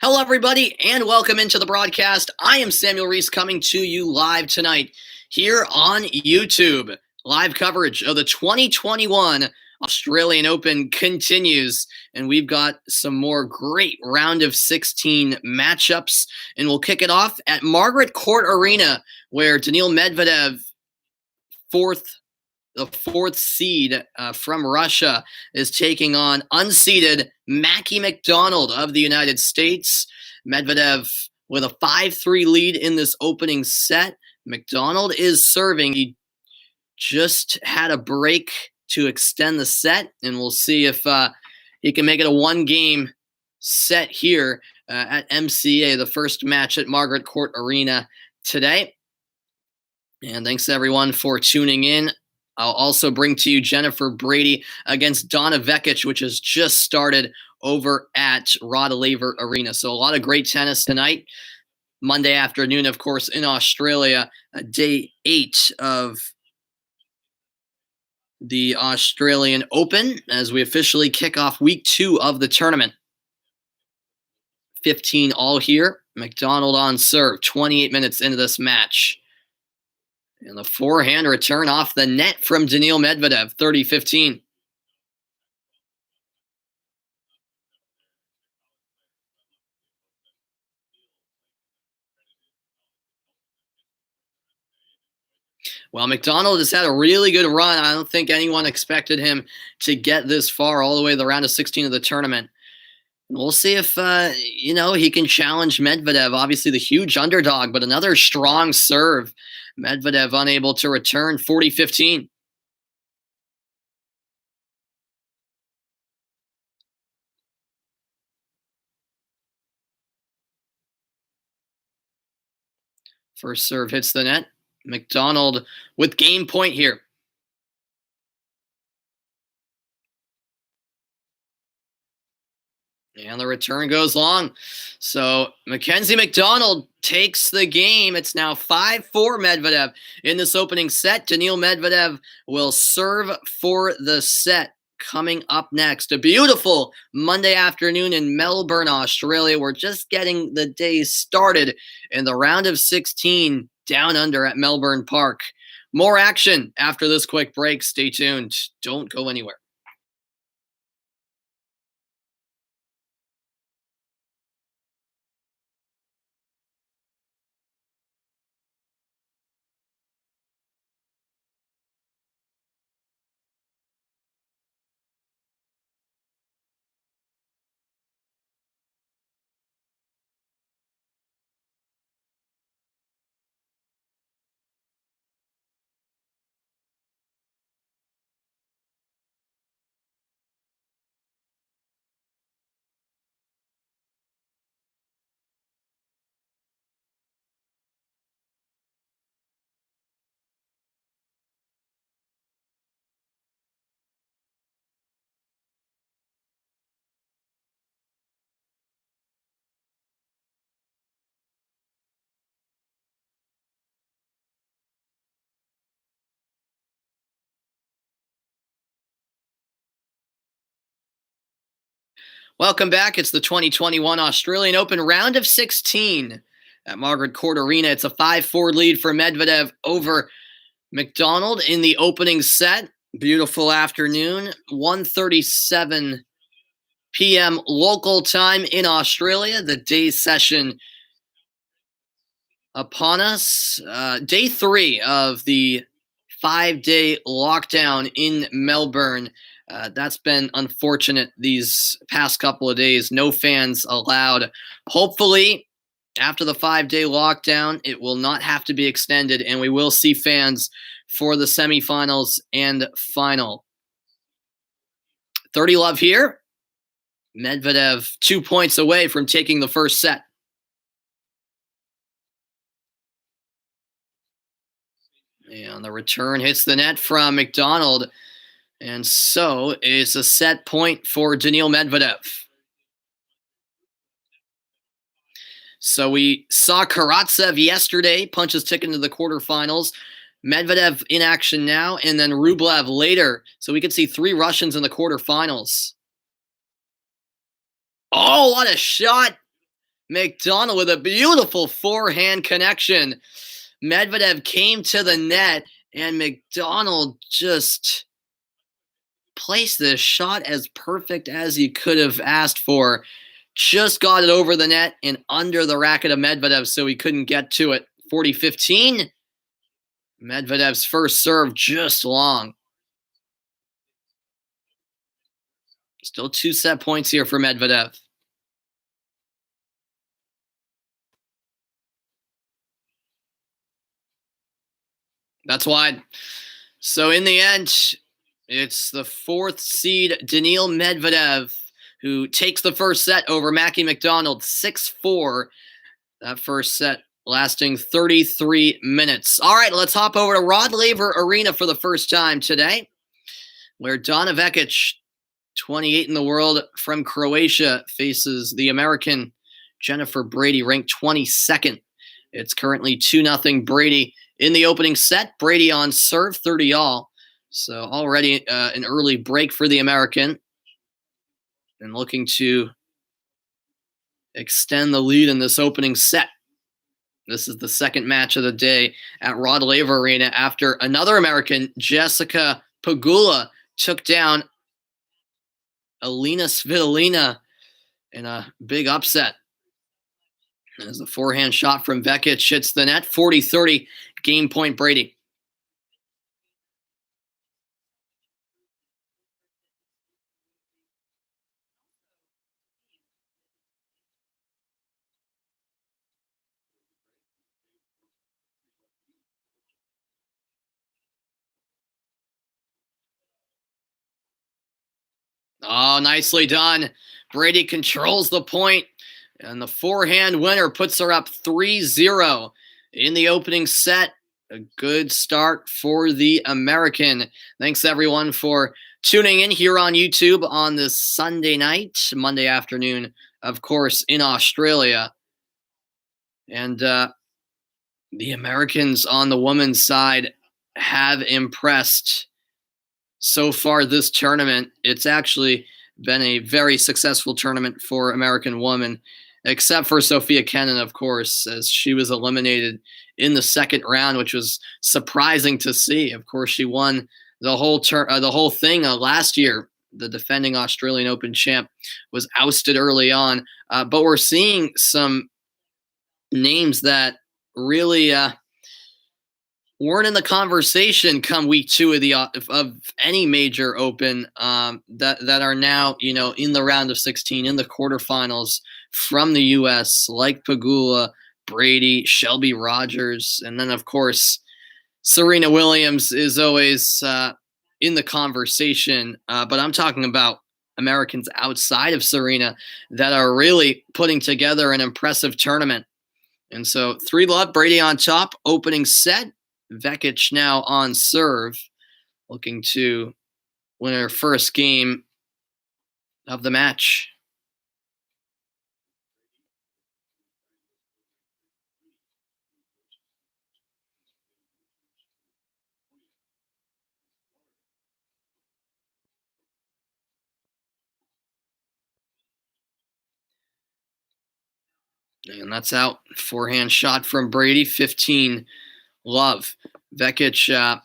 Hello, everybody, and welcome into the broadcast. I am Samuel Reese coming to you live tonight here on YouTube. Live coverage of the 2021 Australian Open continues, and we've got some more great round of 16 matchups. And we'll kick it off at Margaret Court Arena, where Daniil Medvedev, the fourth seed from Russia, is taking on unseeded Mackie McDonald of the United States. Medvedev with a 5-3 lead in this opening set. McDonald is serving. He just had a break to extend the set, and we'll see if he can make it a one-game set here at MCA, the first match at Margaret Court Arena today. And thanks, everyone, for tuning in. I'll also bring to you Jennifer Brady against Donna Vekic, which has just started over at Rod Laver Arena. So a lot of great tennis tonight. Monday afternoon, of course, in Australia, day 8 of the Australian Open as we officially kick off week 2 of the tournament. 15 all here. McDonald on serve, 28 minutes into this match. And the forehand return off the net from Daniil Medvedev, 30-15. Well, McDonald has had a really good run. I don't think anyone expected him to get this far all the way to the round of 16 of the tournament. We'll see if, he can challenge Medvedev, obviously the huge underdog, but another strong serve. Medvedev unable to return, 40-15. First serve hits the net. McDonald with game point here. And the return goes long. So Mackenzie McDonald takes the game. It's now 5-4 Medvedev in this opening set. Daniil Medvedev will serve for the set. Coming up next, a beautiful Monday afternoon in Melbourne, Australia. We're just getting the day started in the round of 16 down under at Melbourne Park. More action after this quick break. Stay tuned. Don't go anywhere. Welcome back. It's the 2021 Australian Open round of 16 at Margaret Court Arena. It's a 5-4 lead for Medvedev over McDonald in the opening set. Beautiful afternoon, 1:37 p.m. local time in Australia. The day session upon us. Day 3 of the 5-day lockdown in Melbourne. That's been unfortunate these past couple of days. No fans allowed. Hopefully, after the 5-day lockdown, it will not have to be extended, and we will see fans for the semifinals and final. 30 love here. Medvedev 2 points away from taking the first set. And the return hits the net from McDonald. And so it's a set point for Daniil Medvedev. So we saw Karatsev yesterday punch his ticket into the quarterfinals. Medvedev in action now, and then Rublev later. So we could see 3 Russians in the quarterfinals. Oh, what a shot McDonald with a beautiful forehand connection. Medvedev came to the net, and McDonald just placed this shot as perfect as he could have asked for. Just got it over the net and under the racket of Medvedev, so he couldn't get to it. 40-15. Medvedev's first serve just long. Still 2 set points here for Medvedev. That's wide. So in the end, it's the 4th seed Daniil Medvedev who takes the first set over Mackie McDonald 6-4. That first set lasting 33 minutes. All right, let's hop over to Rod Laver Arena for the first time today, where Donna Vekic, 28 in the world from Croatia, faces the American Jennifer Brady, ranked 22nd. It's currently 2-0 Brady in the opening set. Brady on serve, 30 all. So already an early break for the American, and looking to extend the lead in this opening set. This is the second match of the day at Rod Laver Arena after another American, Jessica Pegula, took down Alina Svitolina in a big upset. As the forehand shot from Vekic hits the net, 40-30, game point Brady. Oh, nicely done. Brady controls the point, and the forehand winner puts her up 3-0 in the opening set. A good start for the American. Thanks, everyone, for tuning in here on YouTube on this Sunday night, Monday afternoon, of course, in Australia. And the Americans on the women's side have impressed so far this tournament. It's actually been a very successful tournament for American women, except for Sophia Kenin, of course, as she was eliminated in the second round, which was surprising to see. Of course, she won the whole thing last year. The defending Australian Open champ was ousted early on, but we're seeing some names that really weren't in the conversation come week 2 of any major Open that are now in the round of 16, in the quarterfinals from the U.S., like Pegula, Brady, Shelby Rogers, and then of course Serena Williams is always in the conversation. But I'm talking about Americans outside of Serena that are really putting together an impressive tournament. And so 3-love, Brady on top, opening set. Vekic now on serve, looking to win her first game of the match. And that's out. Forehand shot from Brady, 15-love. Vekic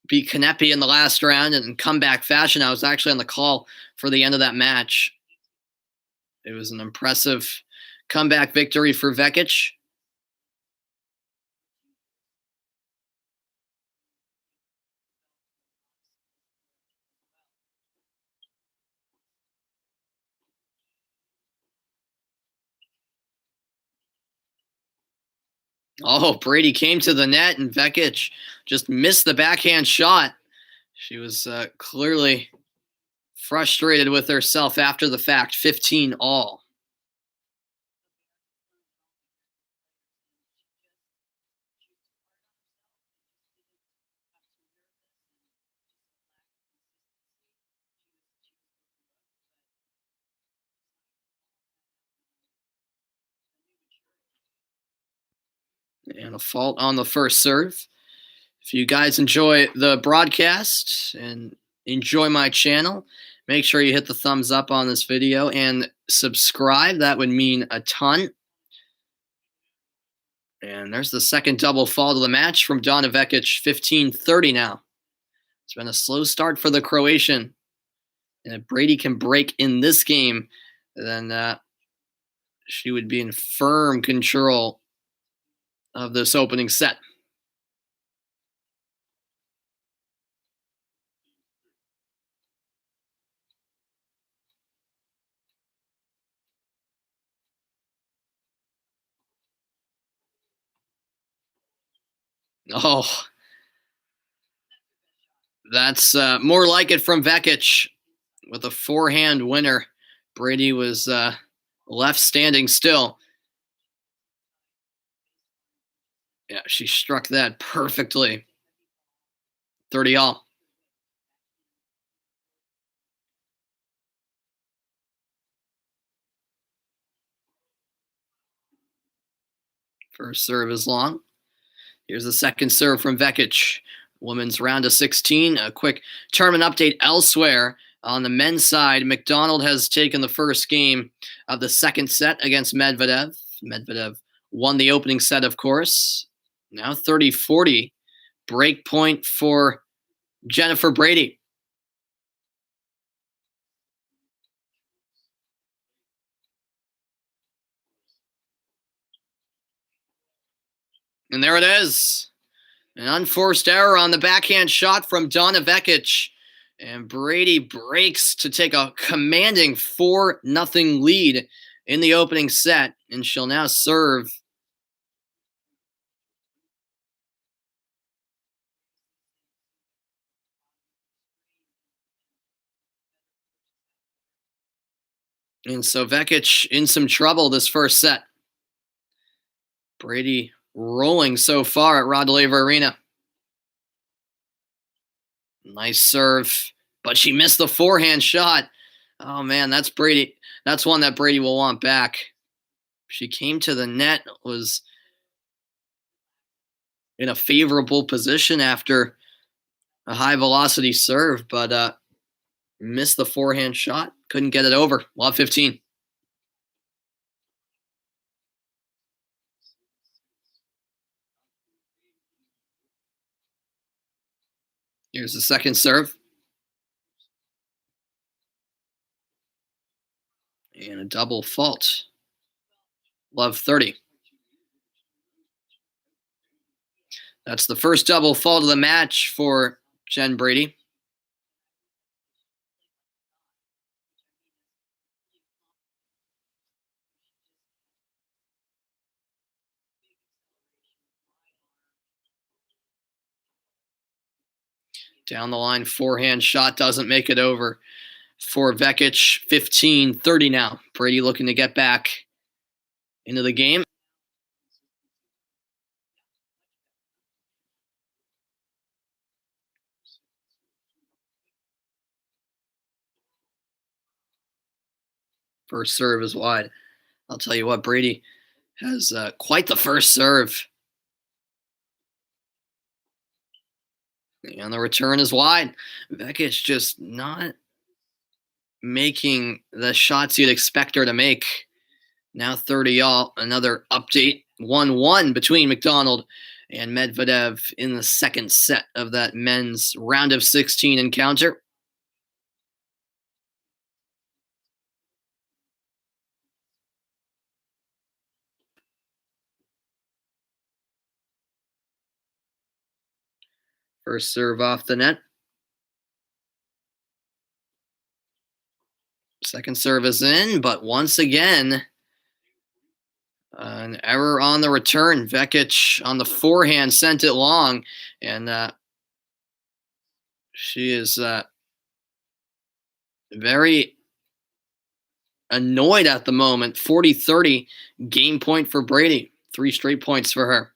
beat Kanepi in the last round in comeback fashion. I was actually on the call for the end of that match. It was an impressive comeback victory for Vekic. Oh, Brady came to the net, and Vekic just missed the backhand shot. She was clearly frustrated with herself after the fact. 15-all. And a fault on the first serve. If you guys enjoy the broadcast and enjoy my channel, Make sure you hit the thumbs up on this video and subscribe. That would mean a ton. And there's the second double fall to the match from Donna Vekic, 15-30 now. It's been a slow start for the Croatian. And if Brady can break in this game, then she would be in firm control of this opening set. Oh, that's more like it from Vekic with a forehand winner. Brady was left standing still. Yeah, she struck that perfectly. 30 all. First serve is long. Here's the second serve from Vekic. Women's round of 16. A quick tournament update elsewhere. On the men's side, McDonald has taken the first game of the second set against Medvedev. Medvedev won the opening set, of course. Now 30-40. Break point for Jennifer Brady. And there it is. An unforced error on the backhand shot from Donna Vekic. And Brady breaks to take a commanding 4-0 lead in the opening set. And she'll now serve. And so Vekic in some trouble this first set. Brady rolling so far at Rod Laver Arena. Nice serve, but she missed the forehand shot. Oh man, that's Brady. That's one that Brady will want back. She came to the net, was in a favorable position after a high velocity serve, but missed the forehand shot. Couldn't get it over. Love 15. Here's the second serve. And a double fault. Love 30. That's the first double fault of the match for Jen Brady. Down the line, forehand shot doesn't make it over for Vekic. 15-30 now. Brady looking to get back into the game. First serve is wide. I'll tell you what, Brady has quite the first serve. And the return is wide. Vekic just not making the shots you'd expect her to make. Now 30 all. Another update. 1-1 between McDonald and Medvedev in the second set of that men's round of 16 encounter. First serve off the net. Second serve is in, but once again, an error on the return. Vekic on the forehand sent it long, and she is very annoyed at the moment. 40-30 game point for Brady. 3 straight points for her.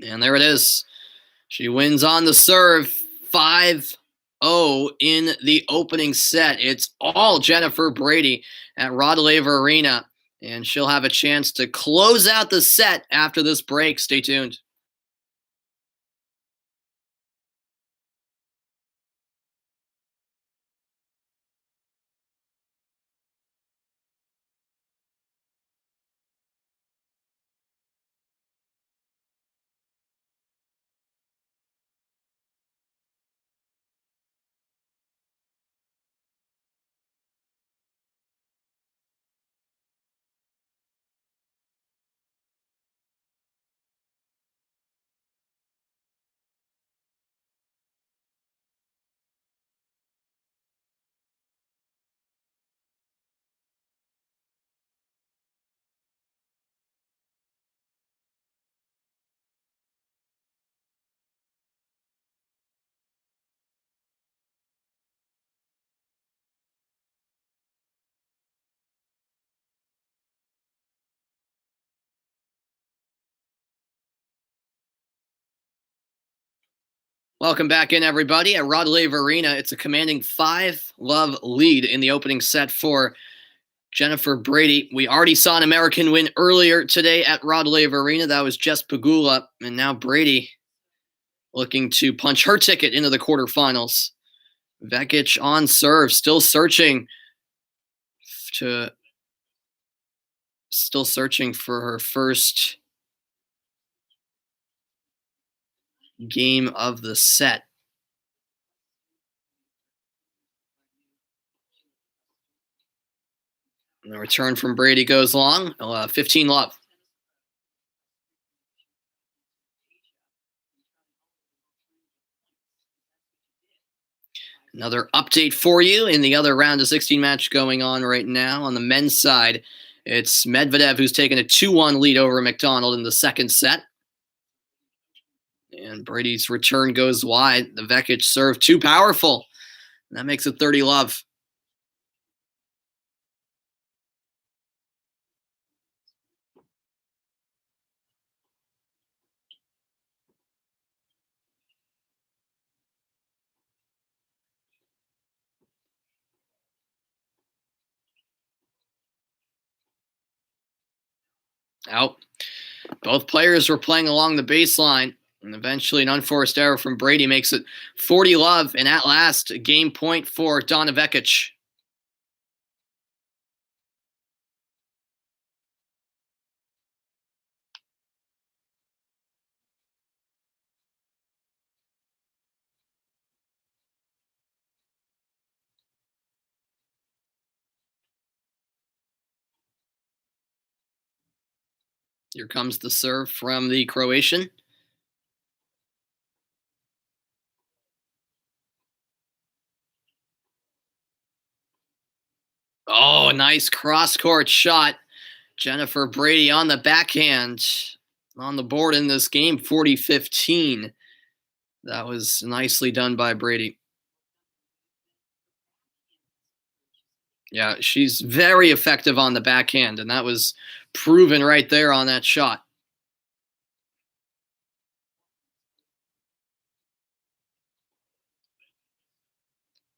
And there it is. She wins on the serve. 5-0 in the opening set. It's all Jennifer Brady at Rod Laver Arena. And she'll have a chance to close out the set after this break. Stay tuned. Welcome back in, everybody. At Rod Laver Arena, it's a commanding 5-love lead in the opening set for Jennifer Brady. We already saw an American win earlier today at Rod Laver Arena. That was Jess Pegula, and now Brady looking to punch her ticket into the quarterfinals. Vekic on serve, still searching for her first game of the set. And the return from Brady goes long, 15-love. Another update for you in the other round of 16 match going on right now. On the men's side, it's Medvedev who's taken a 2-1 lead over McDonald in the second set. And Brady's return goes wide. The Vekic serve too powerful. And that makes it 30-love. Out. Both players were playing along the baseline. And eventually an unforced error from Brady makes it 40-love. And at last, a game point for Donna Vekic. Here comes the serve from the Croatian. Oh, nice cross-court shot. Jennifer Brady on the backhand on the board in this game, 40-15. That was nicely done by Brady. Yeah, she's very effective on the backhand, and that was proven right there on that shot.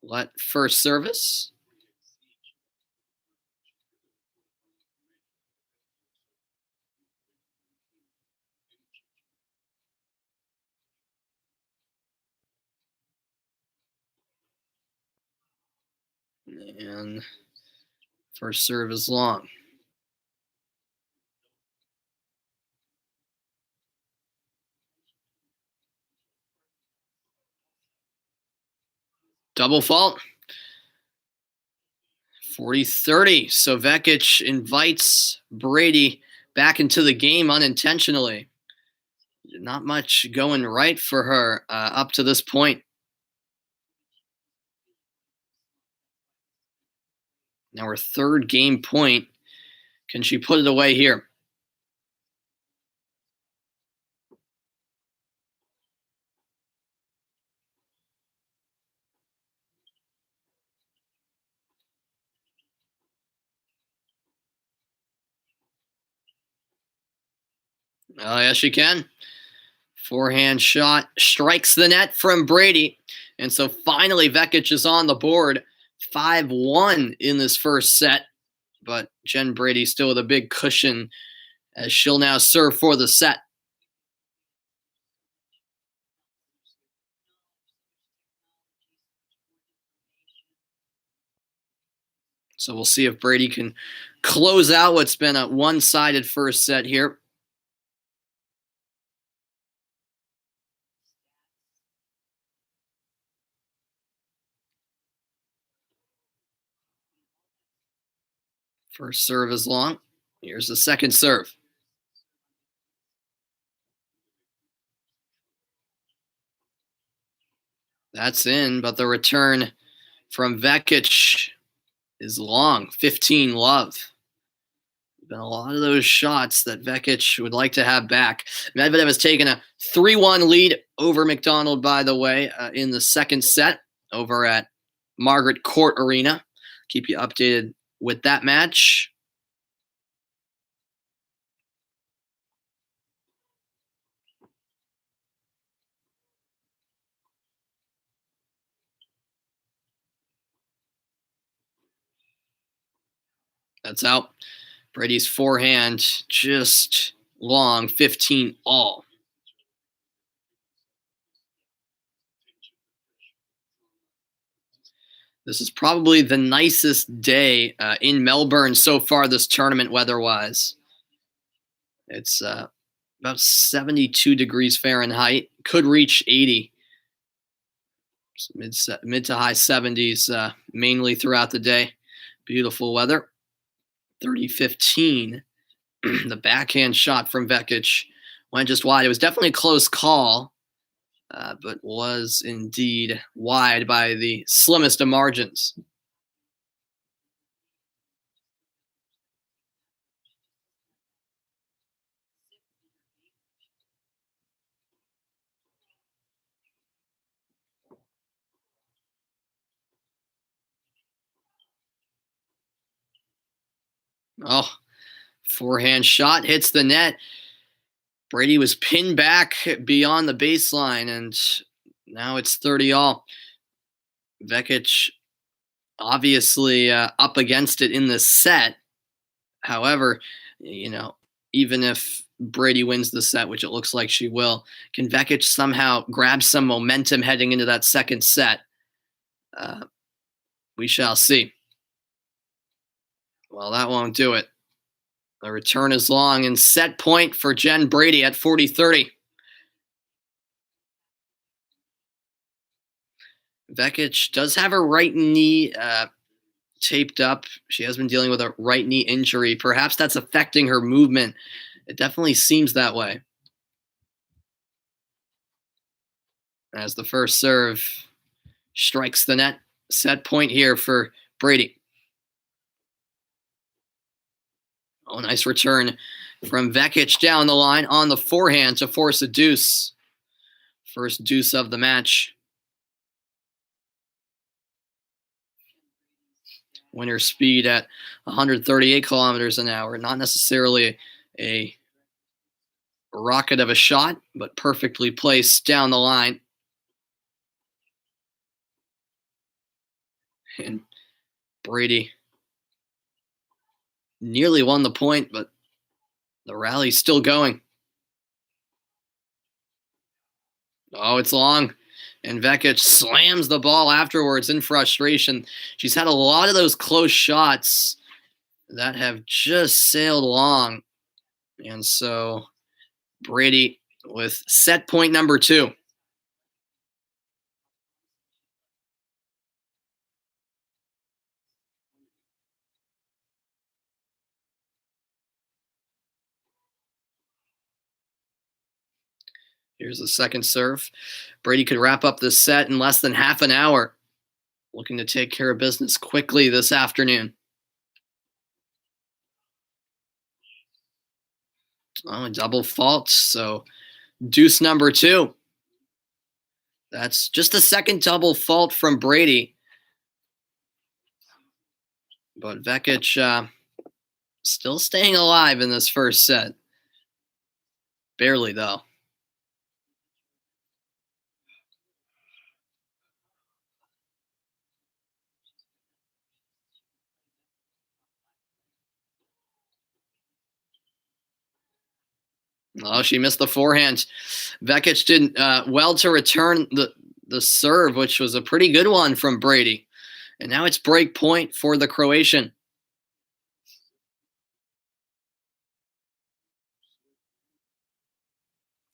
Let first service. And first serve is long. Double fault. 40-30. So Vekic invites Brady back into the game unintentionally. Not much going right for her up to this point. Now her third game point. Can she put it away here? Oh, yes, she can. Forehand shot strikes the net from Brady. And so finally, Vekic is on the board. 5-1 in this first set. But Jen Brady still with a big cushion as she'll now serve for the set. So we'll see if Brady can close out what's been a one-sided first set here. First serve is long. Here's the second serve. That's in, but the return from Vekic is long. 15-love. Been a lot of those shots that Vekic would like to have back. Medvedev has taken a 3-1 lead over McDonald, by the way, in the second set over at Margaret Court Arena. Keep you updated with that match. That's out. Brady's forehand just long, 15 all. This is probably the nicest day in Melbourne so far this tournament weather-wise. It's about 72 degrees Fahrenheit. Could reach 80. Mid to high 70s mainly throughout the day. Beautiful weather. 30-15. The backhand shot from Vekic went just wide. It was definitely a close call, but was indeed wide by the slimmest of margins. Oh, forehand shot hits the net. Brady was pinned back beyond the baseline, and now it's 30 all. Vekic obviously up against it in this set. However, even if Brady wins the set, which it looks like she will, can Vekic somehow grab some momentum heading into that second set? We shall see. Well, that won't do it. The return is long and set point for Jen Brady at 40-30. Vekic does have her right knee taped up. She has been dealing with a right knee injury. Perhaps that's affecting her movement. It definitely seems that way. As the first serve strikes the net. Set point here for Brady. Oh, nice return from Vekic down the line on the forehand to force a deuce. First deuce of the match. Winner speed at 138 kilometers an hour. Not necessarily a rocket of a shot, but perfectly placed down the line. And Brady nearly won the point, but the rally's still going. Oh, it's long. And Vekic slams the ball afterwards in frustration. She's had a lot of those close shots that have just sailed along. And so Brady with set point number 2. Here's the second serve. Brady could wrap up this set in less than half an hour. Looking to take care of business quickly this afternoon. Oh, double fault. So deuce number 2. That's just the second double fault from Brady. But Vekic still staying alive in this first set. Barely, though. Oh, she missed the forehand. Vekic did well to return the serve, which was a pretty good one from Brady. And now it's break point for the Croatian.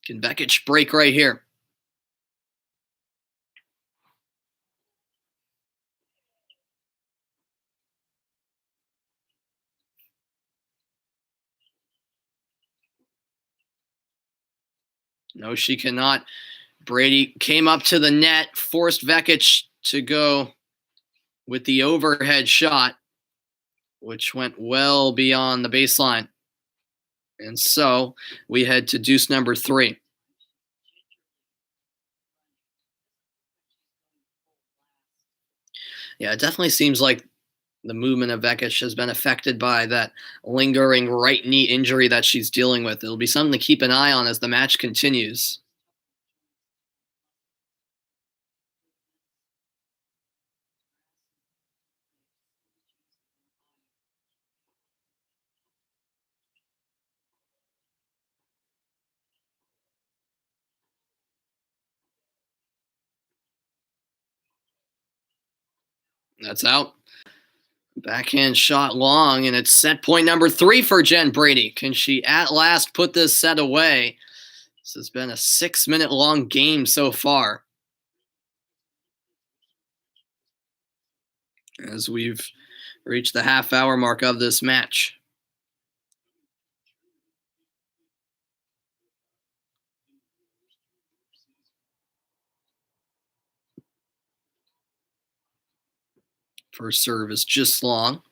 Can Vekic break right here? No, she cannot. Brady came up to the net, forced Vekic to go with the overhead shot, which went well beyond the baseline. And so we head to deuce number 3. Yeah, it definitely seems like the movement of Vekic has been affected by that lingering right knee injury that she's dealing with. It'll be something to keep an eye on as the match continues. That's out. Backhand shot long, and it's set point number 3 for Jen Brady. Can she at last put this set away? This has been a 6-minute long game so far, as we've reached the half-hour mark of this match. First serve is just long.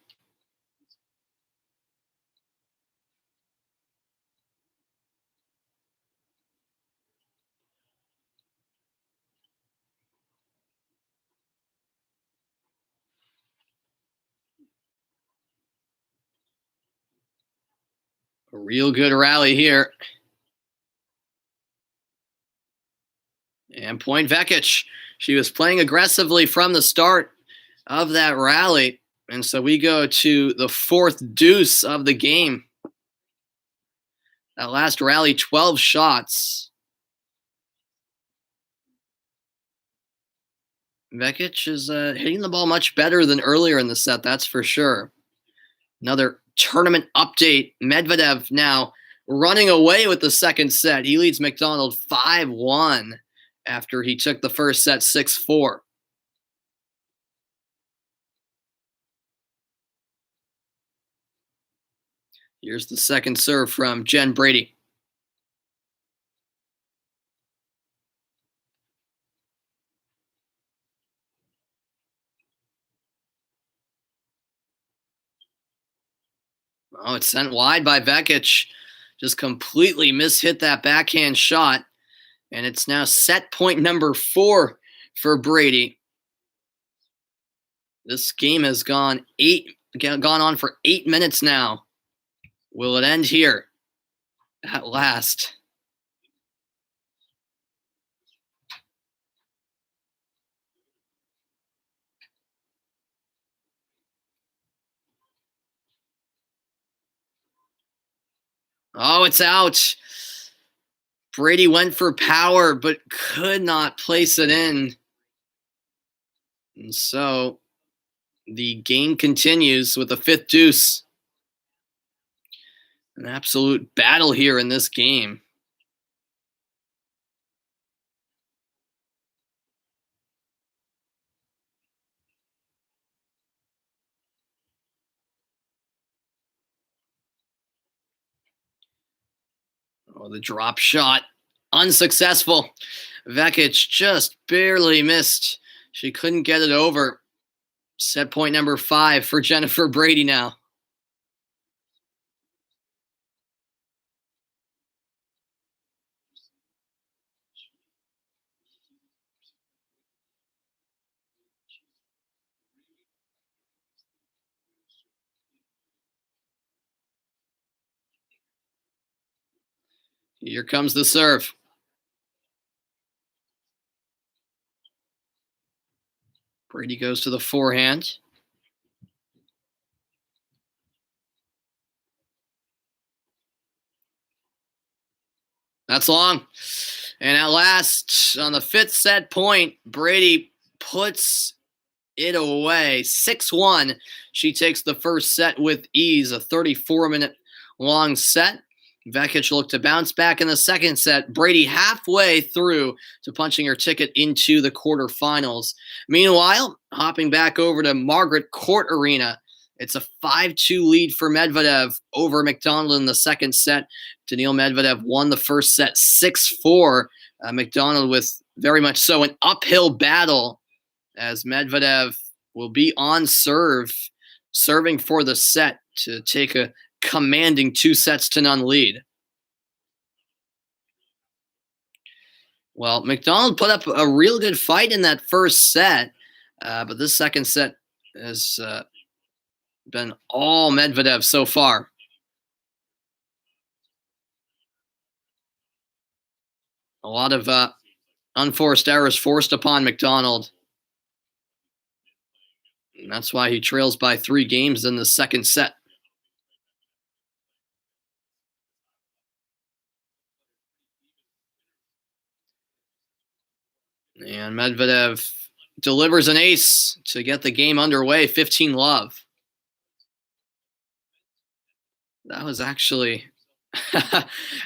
A real good rally here. And point Vekic. She was playing aggressively from the start of that rally. And so we go to the 4th deuce of the game. That last rally, 12 shots. Vekic is hitting the ball much better than earlier in the set, that's for sure. Another tournament update. Medvedev now running away with the second set. He leads McDonald 5-1 after he took the first set 6-4. Here's the second serve from Jen Brady. Oh, it's sent wide by Vekic. Just completely mishit that backhand shot. And it's now set point number 4 for Brady. This game has gone on for 8 minutes now. Will it end here at last? Oh, it's out. Brady went for power, but could not place it in. And so the game continues with a 5th deuce. An absolute battle here in this game. Oh, the drop shot. Unsuccessful. Vekic just barely missed. She couldn't get it over. Set point number 5 for Jennifer Brady now. Here comes the serve. Brady goes to the forehand. That's long. And at last, on the 5th set point, Brady puts it away. 6-1. She takes the first set with ease, a 34-minute long set. Vekic looked to bounce back in the second set. Brady halfway through to punching her ticket into the quarterfinals. Meanwhile, hopping back over to Margaret Court Arena, it's a 5-2 lead for Medvedev over McDonald in the second set. Daniil Medvedev won the first set 6-4. McDonald with very much so an uphill battle, as Medvedev will be on serve, serving for the set to take a commanding 2-0 lead. Well, McDonald put up a real good fight in that first set, but this second set has been all Medvedev so far. A lot of unforced errors forced upon McDonald. And that's why he trails by 3 games in the second set. And Medvedev delivers an ace to get the game underway, 15-love. That was actually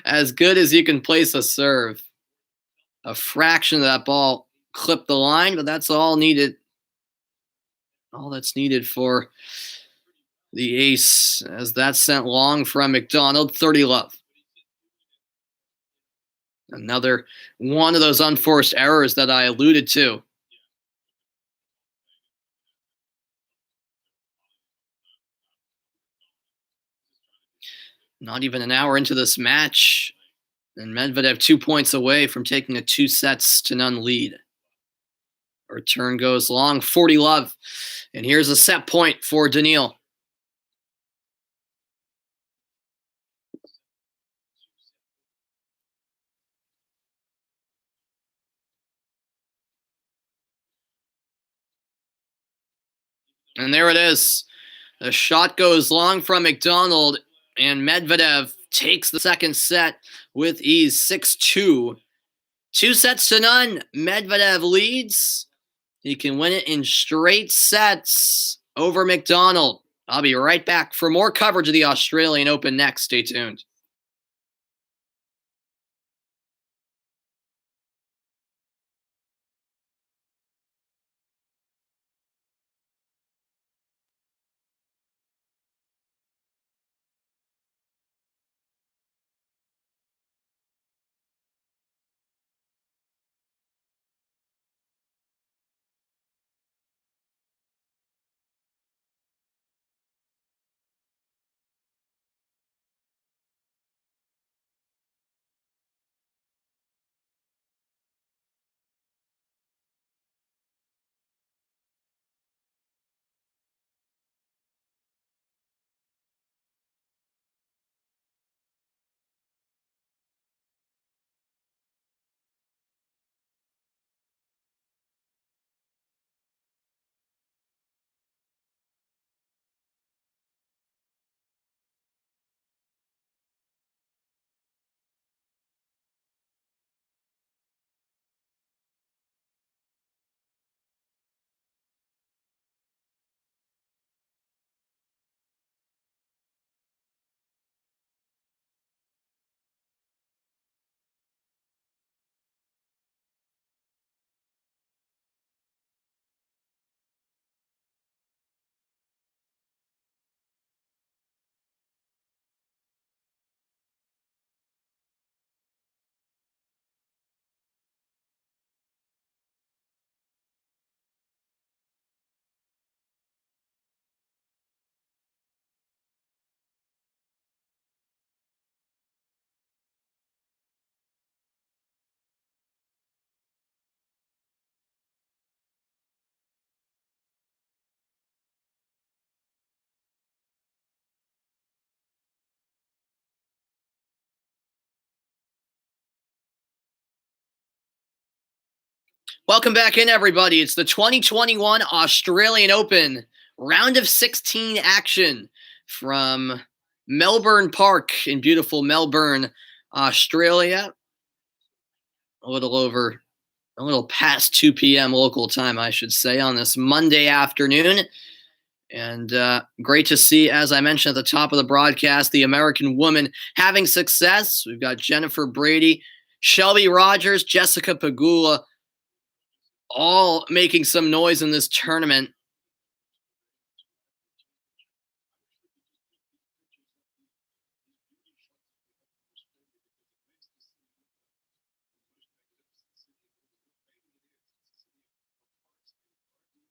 as good as you can place a serve. A fraction of that ball clipped the line, but that's all needed. All that's needed for the ace, as that sent long from McDonald, 30-love. Another one of those unforced errors that I alluded to. Not even an hour into this match, and Medvedev 2 points away from taking a 2-0 lead. Return goes long, 40-love. And here's a set point for Daniil. And there it is. The shot goes long from McDonald, and Medvedev takes the second set with ease, 6-2. 2-0. Medvedev leads. He can win it in straight sets over McDonald. I'll be right back for more coverage of the Australian Open next. Stay tuned. Welcome back in, everybody. It's the 2021 Australian Open round of 16 action from Melbourne Park in beautiful Melbourne, Australia. A little past 2 p.m. local time, I should say, on this Monday afternoon. And great to see, as I mentioned at the top of the broadcast, the American woman having success. We've got Jennifer Brady, Shelby Rogers, Jessica Pegula, all making some noise in this tournament.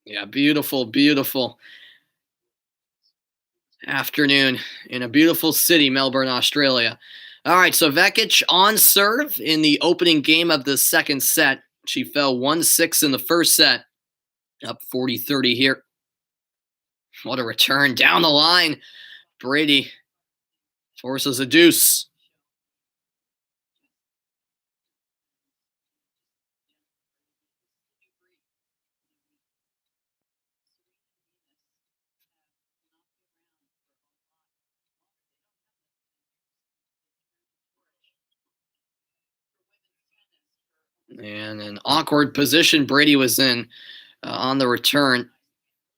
Yeah, beautiful, beautiful afternoon in a beautiful city, Melbourne, Australia. All right, so Vekic on serve in the opening game of the second set. She fell 1-6 in the first set, up 40-30 here. What a return down the line. Brady forces a deuce. And an awkward position Brady was in. on the return.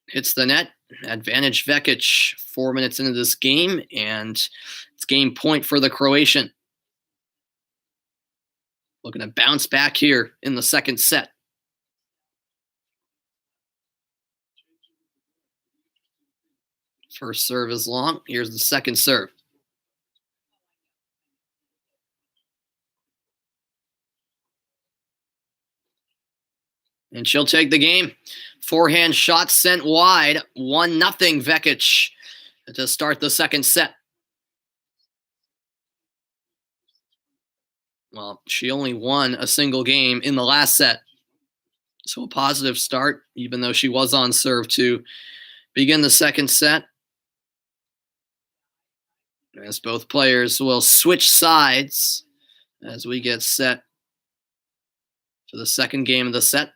Hits the net. Advantage Vekic 4 minutes into this game, and it's game point for the Croatian. Looking to bounce back here in the second set. First serve is long. Here's the second serve. And she'll take the game. Forehand shot sent wide. 1-0 Vekic to start the second set. Well, she only won a single game in the last set. So a positive start, even though she was on serve to begin the second set. As both players will switch sides as we get set for the second game of the set.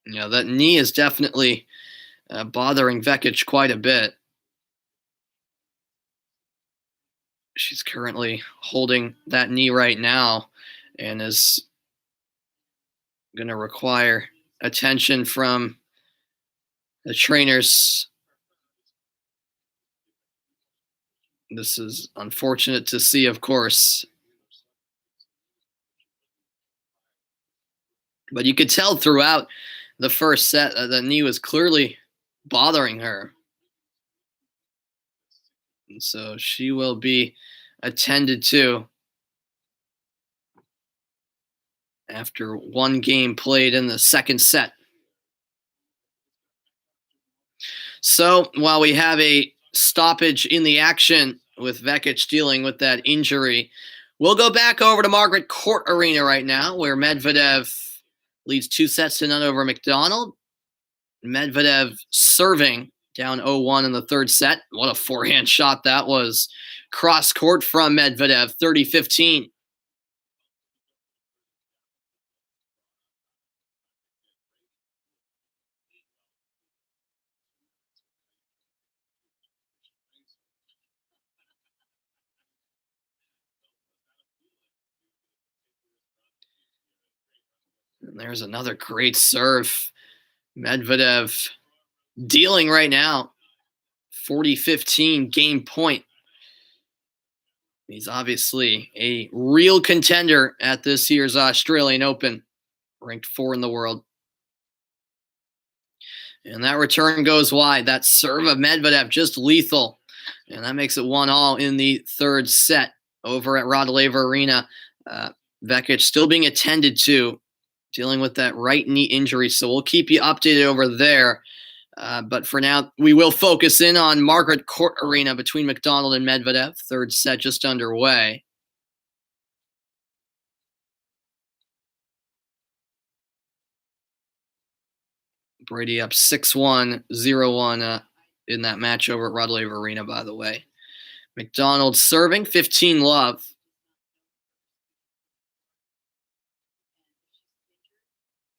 Yeah, that knee is definitely bothering Vekic quite a bit. She's currently holding that knee right now and is going to require attention from the trainers. This is unfortunate to see, of course. But you could tell throughout the first set the knee was clearly bothering her. And so she will be attended to after one game played in the second set. So while we have a stoppage in the action with Vekic dealing with that injury, we'll go back over to Margaret Court Arena right now, where Medvedev leads 2-0 over McDonald. Medvedev serving down 0-1 in the third set. What a forehand shot that was. Cross court from Medvedev, 30-15. And there's another great serve. Medvedev dealing right now. 40-15 game point. He's obviously a real contender at this year's Australian Open, ranked 4 in the world. And that return goes wide. That serve of Medvedev just lethal. And that makes it 1-1 in the third set over at Rod Arena. Vekic still being attended to, dealing with that right knee injury. So we'll keep you updated over there. But for now, we will focus in on Margaret Court Arena between McDonald and Medvedev. Third set just underway. Brady up 6-1, 0-1 in that match over at Rod Arena, by the way. McDonald serving, 15-love.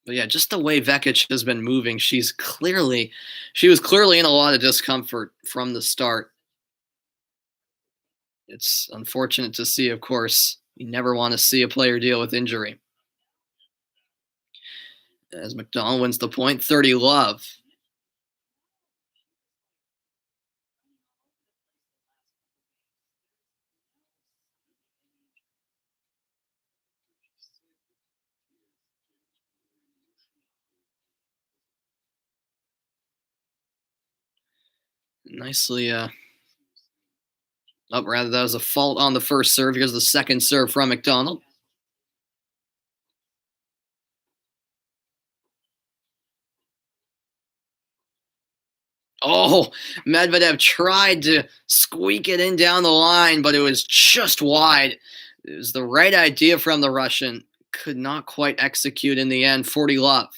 But yeah, just the way Vekic has been moving, she was clearly in a lot of discomfort from the start. It's unfortunate to see, of course. You never want to see a player deal with injury. As McDonald wins the point, 30-love. Nicely, that was a fault on the first serve. Here's the second serve from McDonald. Oh, Medvedev tried to squeak it in down the line, but it was just wide. It was the right idea from the Russian. Could not quite execute in the end. 40-love.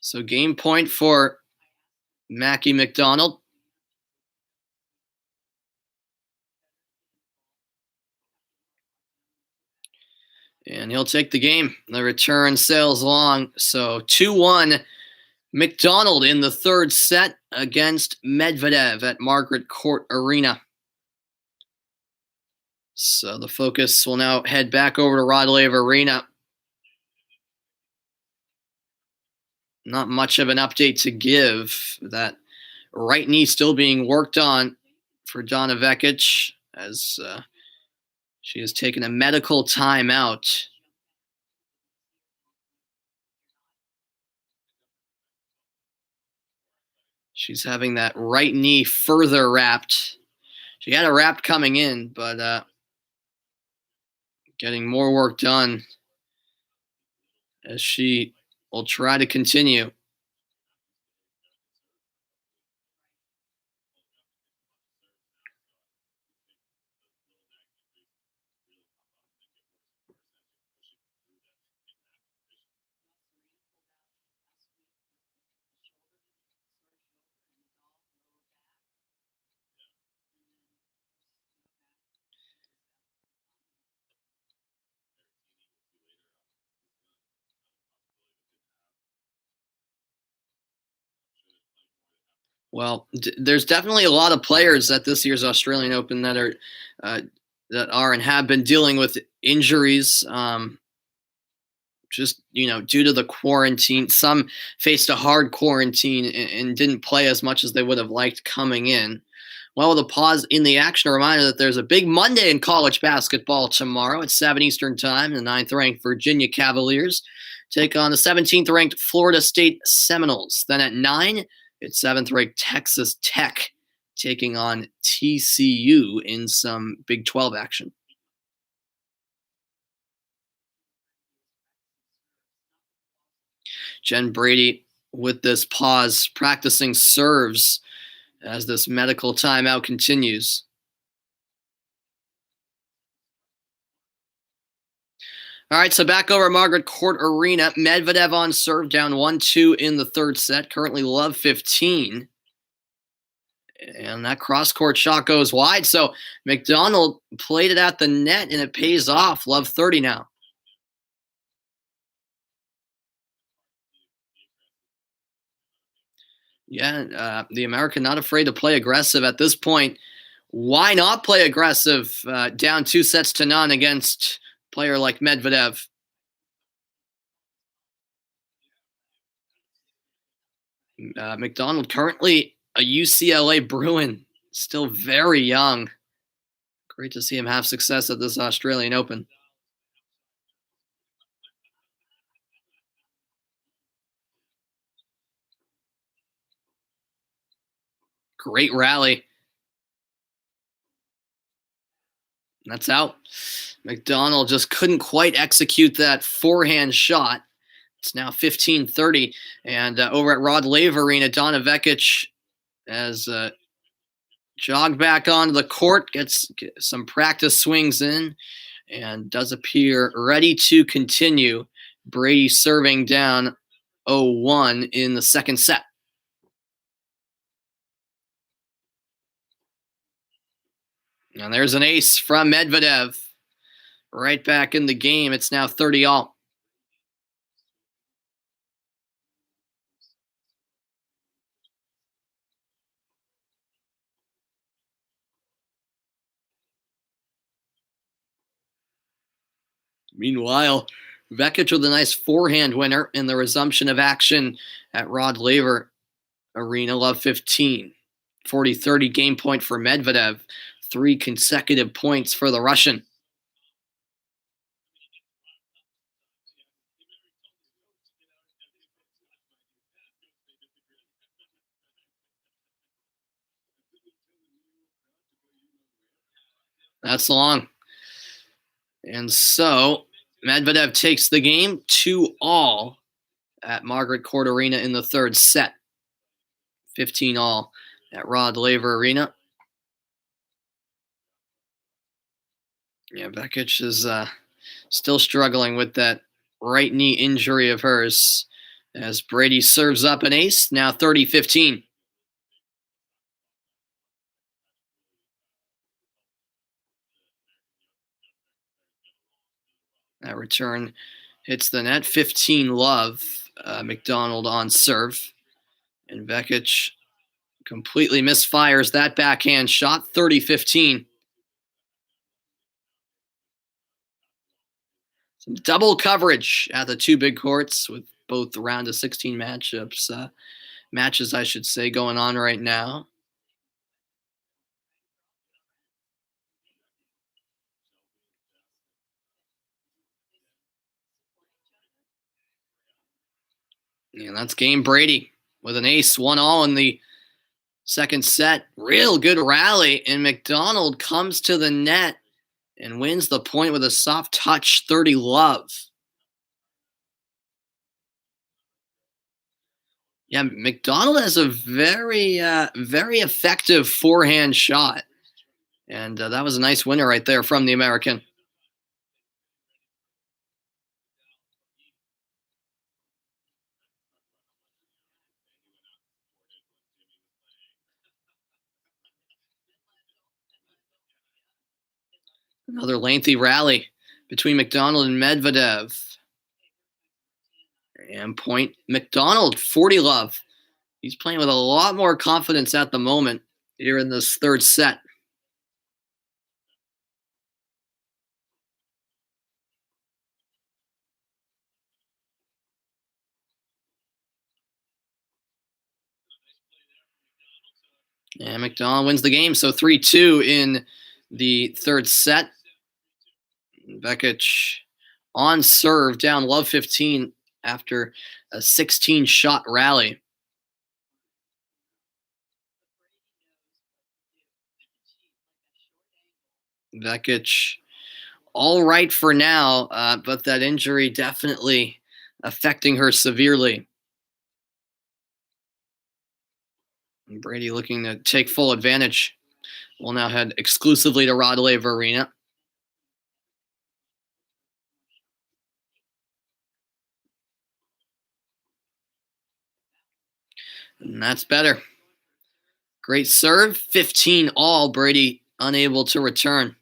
So game point for Mackie McDonald. And he'll take the game. The return sails along. So 2-1 McDonald in the third set against Medvedev at Margaret Court Arena. So the focus will now head back over to Rod Laver Arena. Not much of an update to give. That right knee still being worked on for Donna Vekic as she has taken a medical timeout. She's having that right knee further wrapped. She had it wrapped coming in, but getting more work done as she will try to continue. Well, there's definitely a lot of players at this year's Australian Open uh, that are and have been dealing with injuries. Just due to the quarantine, some faced a hard quarantine and didn't play as much as they would have liked coming in. Well, with a pause in the action, a reminder that there's a big Monday in college basketball tomorrow at 7 Eastern Time. The 9th-ranked Virginia Cavaliers take on the 17th-ranked Florida State Seminoles. Then at 9, it's 7th-ranked Texas Tech taking on TCU in some Big 12 action. Jen Brady with this pause, practicing serves as this medical timeout continues. All right, so back over at Margaret Court Arena. Medvedev on serve, down 1-2 in the third set. Currently love 15. And that cross-court shot goes wide. So McDonald played it at the net, and it pays off. Love 30 now. Yeah, the American not afraid to play aggressive at this point. Why not play aggressive down 2-0 against a player like Medvedev? McDonald currently a UCLA Bruin, still very young. Great to see him have success at this Australian Open. Great rally. That's out. McDonald just couldn't quite execute that forehand shot. It's now 15-30. And over at Rod Laver Arena, Donna Vekic has jogged back onto the court, gets some practice swings in, and does appear ready to continue. Brady serving down 0-1 in the second set. And there's an ace from Medvedev. Right back in the game. It's now 30-all. Meanwhile, Vekic with a nice forehand winner in the resumption of action at Rod Laver Arena. Love 15. 40-30 game point for Medvedev. 3 consecutive points for the Russian. That's long. And so Medvedev takes the game 2-all at Margaret Court Arena in the third set. 15-all at Rod Laver Arena. Yeah, Vekic is still struggling with that right knee injury of hers as Brady serves up an ace, now 30-15. That return hits the net. 15-love. McDonald on serve. And Vekic completely misfires that backhand shot. 30-15. Some double coverage at the two big courts with both the round of 16 matches, I should say, going on right now. And that's game Brady with an ace, 1-all in the second set. Real good rally, and McDonald comes to the net and wins the point with a soft touch, 30-love. Yeah, McDonald has a very, very effective forehand shot. And that was a nice winner right there from the American. Another lengthy rally between McDonald and Medvedev. And point McDonald, 40-love. He's playing with a lot more confidence at the moment here in this third set. And McDonald wins the game, so 3-2 in the third set. Vekic on serve, down love 15 after a 16-shot rally. Vekic all right for now, but that injury definitely affecting her severely. And Brady looking to take full advantage. We'll now head exclusively to Rod Laver Arena. And that's better. Great serve, 15-all. Brady unable to return.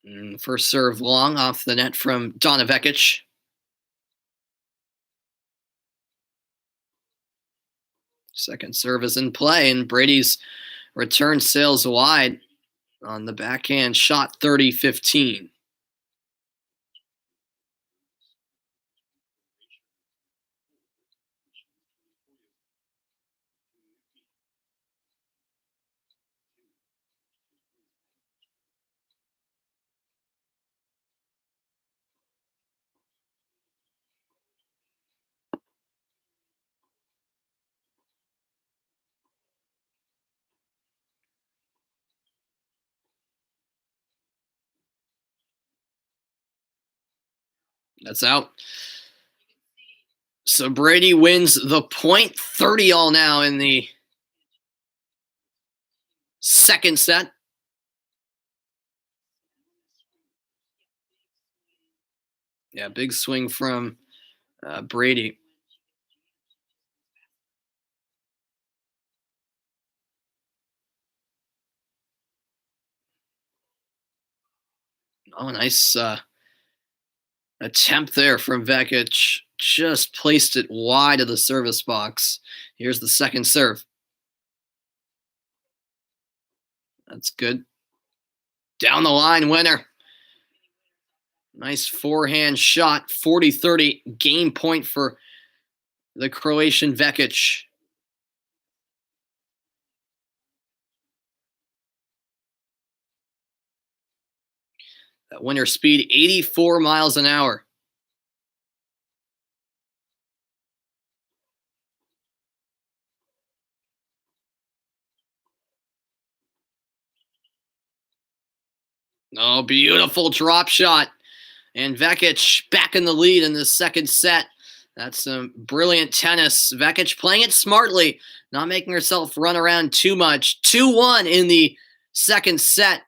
And first serve long off the net from Donna Vekic. Second serve is in play, and Brady's return sails wide on the backhand shot, 30-15. That's out. So Brady wins the point, 30-all now in the second set. Yeah, big swing from Brady. Oh, nice attempt there from Vekic. Just placed it wide of the service box. Here's the second serve. That's good. Down the line winner. Nice forehand shot. 40-30. Game point for the Croatian Vekic. That winner speed, 84 miles an hour. Oh, beautiful drop shot. And Vekic back in the lead in the second set. That's some brilliant tennis. Vekic playing it smartly, not making herself run around too much. 2-1 in the second set.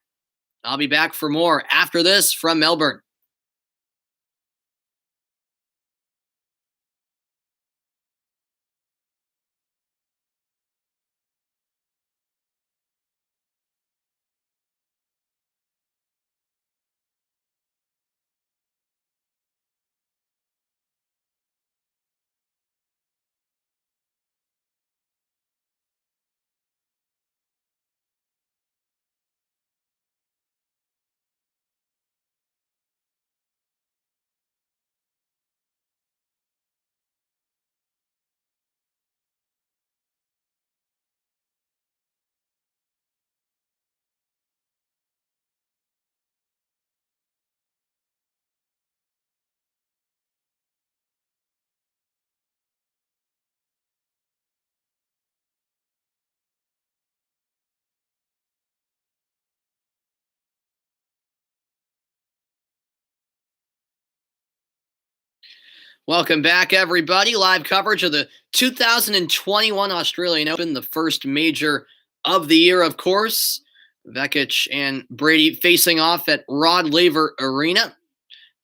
I'll be back for more after this from Melbourne. Welcome back, everybody. Live coverage of the 2021 Australian Open, the first major of the year, of course. Vekic and Brady facing off at Rod Laver Arena,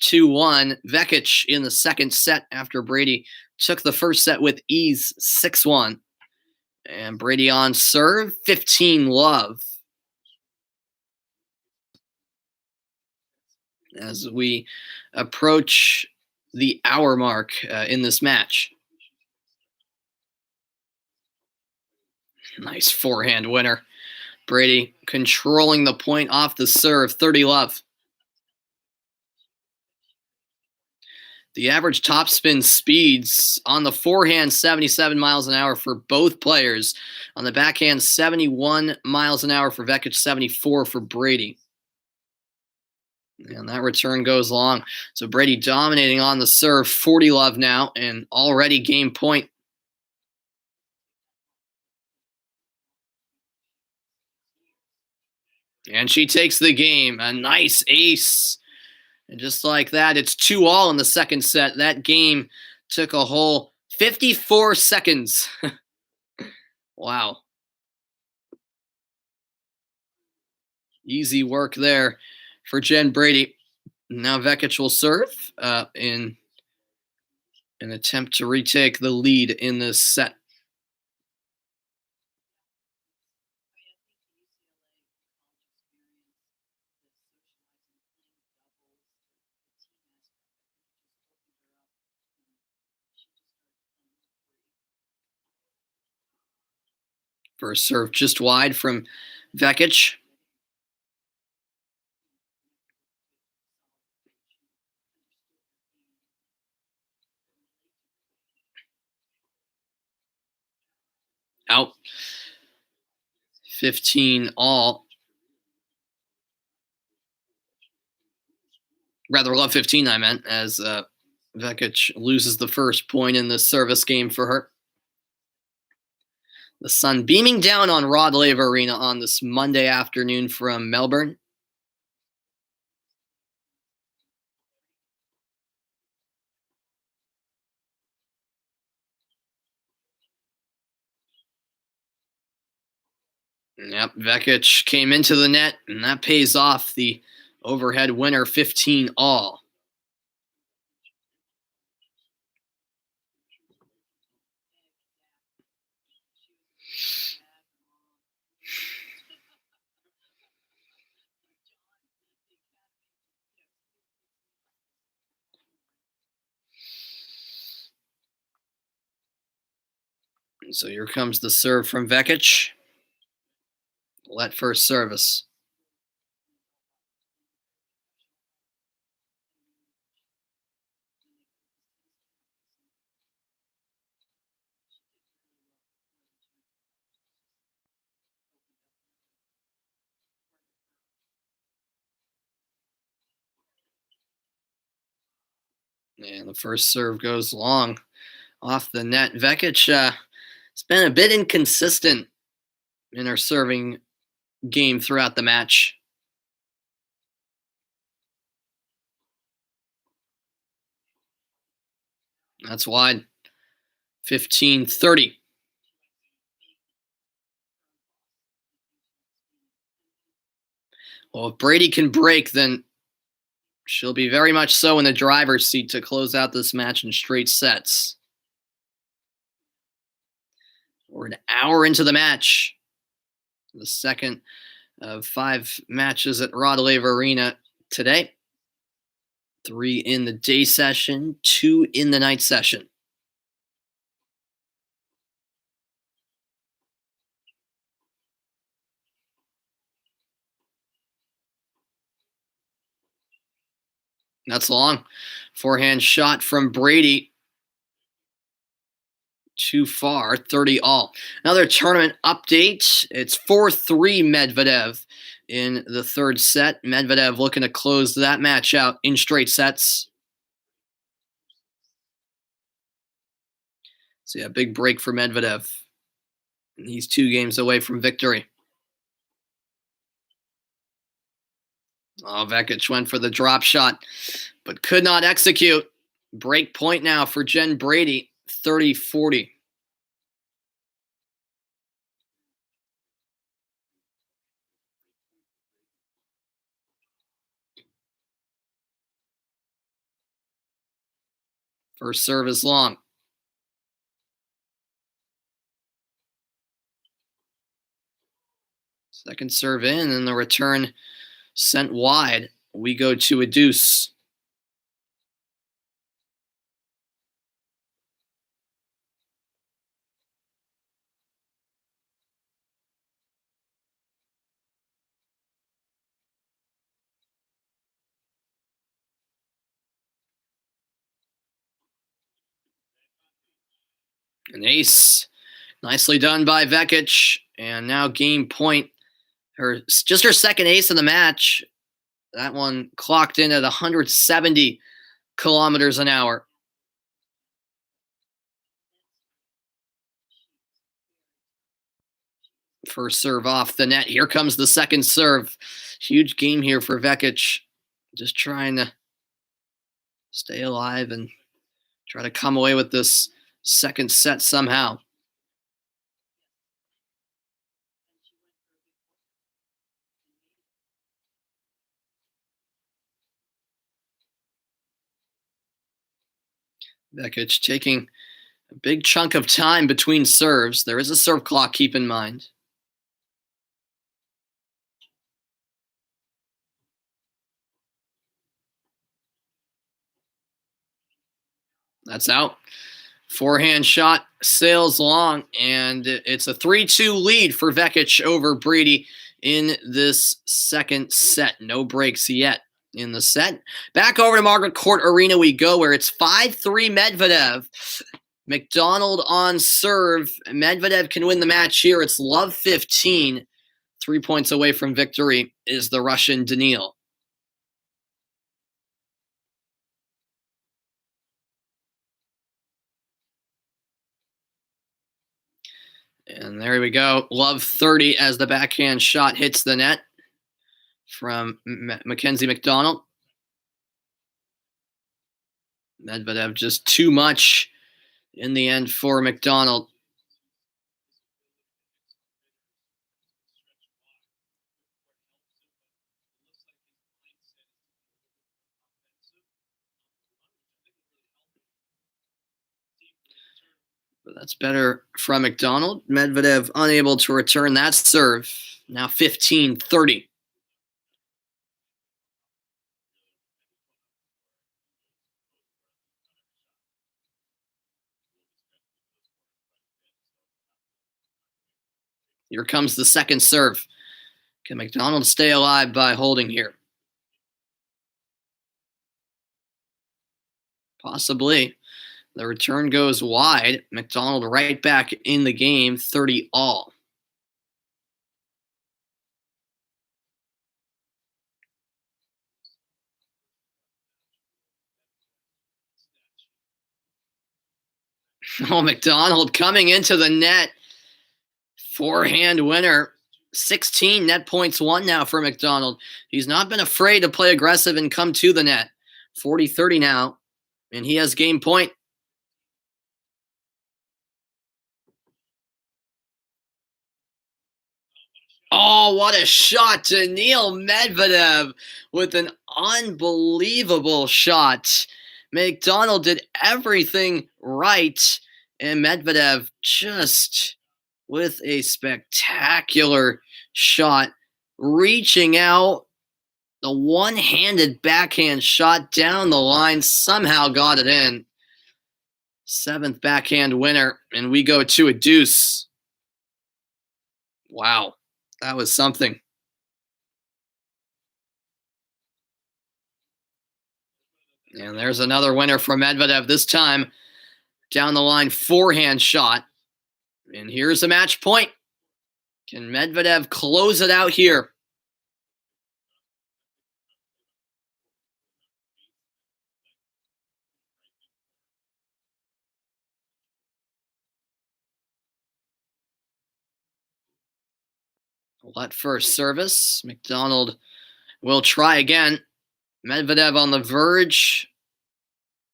2-1. Vekic in the second set after Brady took the first set with ease, 6-1. And Brady on serve, 15-love. As we approach the hour mark in this match. Nice forehand winner. Brady controlling the point off the serve, 30-love. The average topspin speeds on the forehand, 77 miles an hour for both players. On the backhand, 71 miles an hour for Vekic, 74 for Brady. And that return goes long. So Brady dominating on the serve, 40-love now, and already game point. And she takes the game. A nice ace. And just like that, it's 2-all in the second set. That game took a whole 54 seconds. Wow. Easy work there for Jen Brady. Now Vekic will serve in an attempt to retake the lead in this set. First serve just wide from Vekic. Out. 15-all. Rather, love 15, I meant, as Vekic loses the first point in the service game for her. The sun beaming down on Rod Laver Arena on this Monday afternoon from Melbourne. Yep, Vekic came into the net, and that pays off. The overhead winner, 15-all. So here comes the serve from Vekic. Let first service. And the first serve goes long off the net. Vekic has been a bit inconsistent in her serving game throughout the match. That's wide. 15-30. Well, if Brady can break, then she'll be very much so in the driver's seat to close out this match in straight sets. We're an hour into the match. The second of 5 matches at Rod Laver Arena today. 3 in the day session, 2 in the night session. That's long. Forehand shot from Brady. Too far, 30 all. Another tournament update. It's 4-3 Medvedev in the third set. Medvedev looking to close that match out in straight sets. So yeah, big break for Medvedev. He's 2 games away from victory. Oh, Vekic went for the drop shot, but could not execute. Break point now for Jen Brady, 30-40. First serve is long. Second serve in, and the return sent wide. We go to a deuce. An ace. Nicely done by Vekic. And now game point. Just her second ace of the match. That one clocked in at 170 kilometers an hour. First serve off the net. Here comes the second serve. Huge game here for Vekic. Just trying to stay alive and try to come away with this second set somehow. Vekic taking a big chunk of time between serves. There is a serve clock, keep in mind. That's out. Forehand shot sails long, and it's a 3-2 lead for Vekic over Brady in this second set. No breaks yet in the set. Back over to Margaret Court Arena we go, where it's 5-3 Medvedev. McDonald on serve. Medvedev can win the match here. It's love 15. 3 points away from victory is the Russian Daniil. And there we go. Love 30 as the backhand shot hits the net from Mackenzie McDonald. Medvedev just too much in the end for McDonald. But that's better from McDonald. Medvedev unable to return that serve. Now 15-30. Here comes the second serve. Can McDonald stay alive by holding here? Possibly. The return goes wide. McDonald right back in the game, 30 all. Oh, McDonald coming into the net. Forehand winner. 16 net points won now for McDonald. He's not been afraid to play aggressive and come to the net. 40-30 now, and he has game point. Oh, what a shot. Daniil Medvedev with an unbelievable shot. McDonald did everything right, and Medvedev just with a spectacular shot, reaching out. The one-handed backhand shot down the line, somehow got it in. 7th backhand winner, and we go to a deuce. Wow, that was something. And there's another winner for Medvedev, this time down the line, forehand shot. And here's the match point. Can Medvedev close it out here? Let first service. McDonald will try again. Medvedev on the verge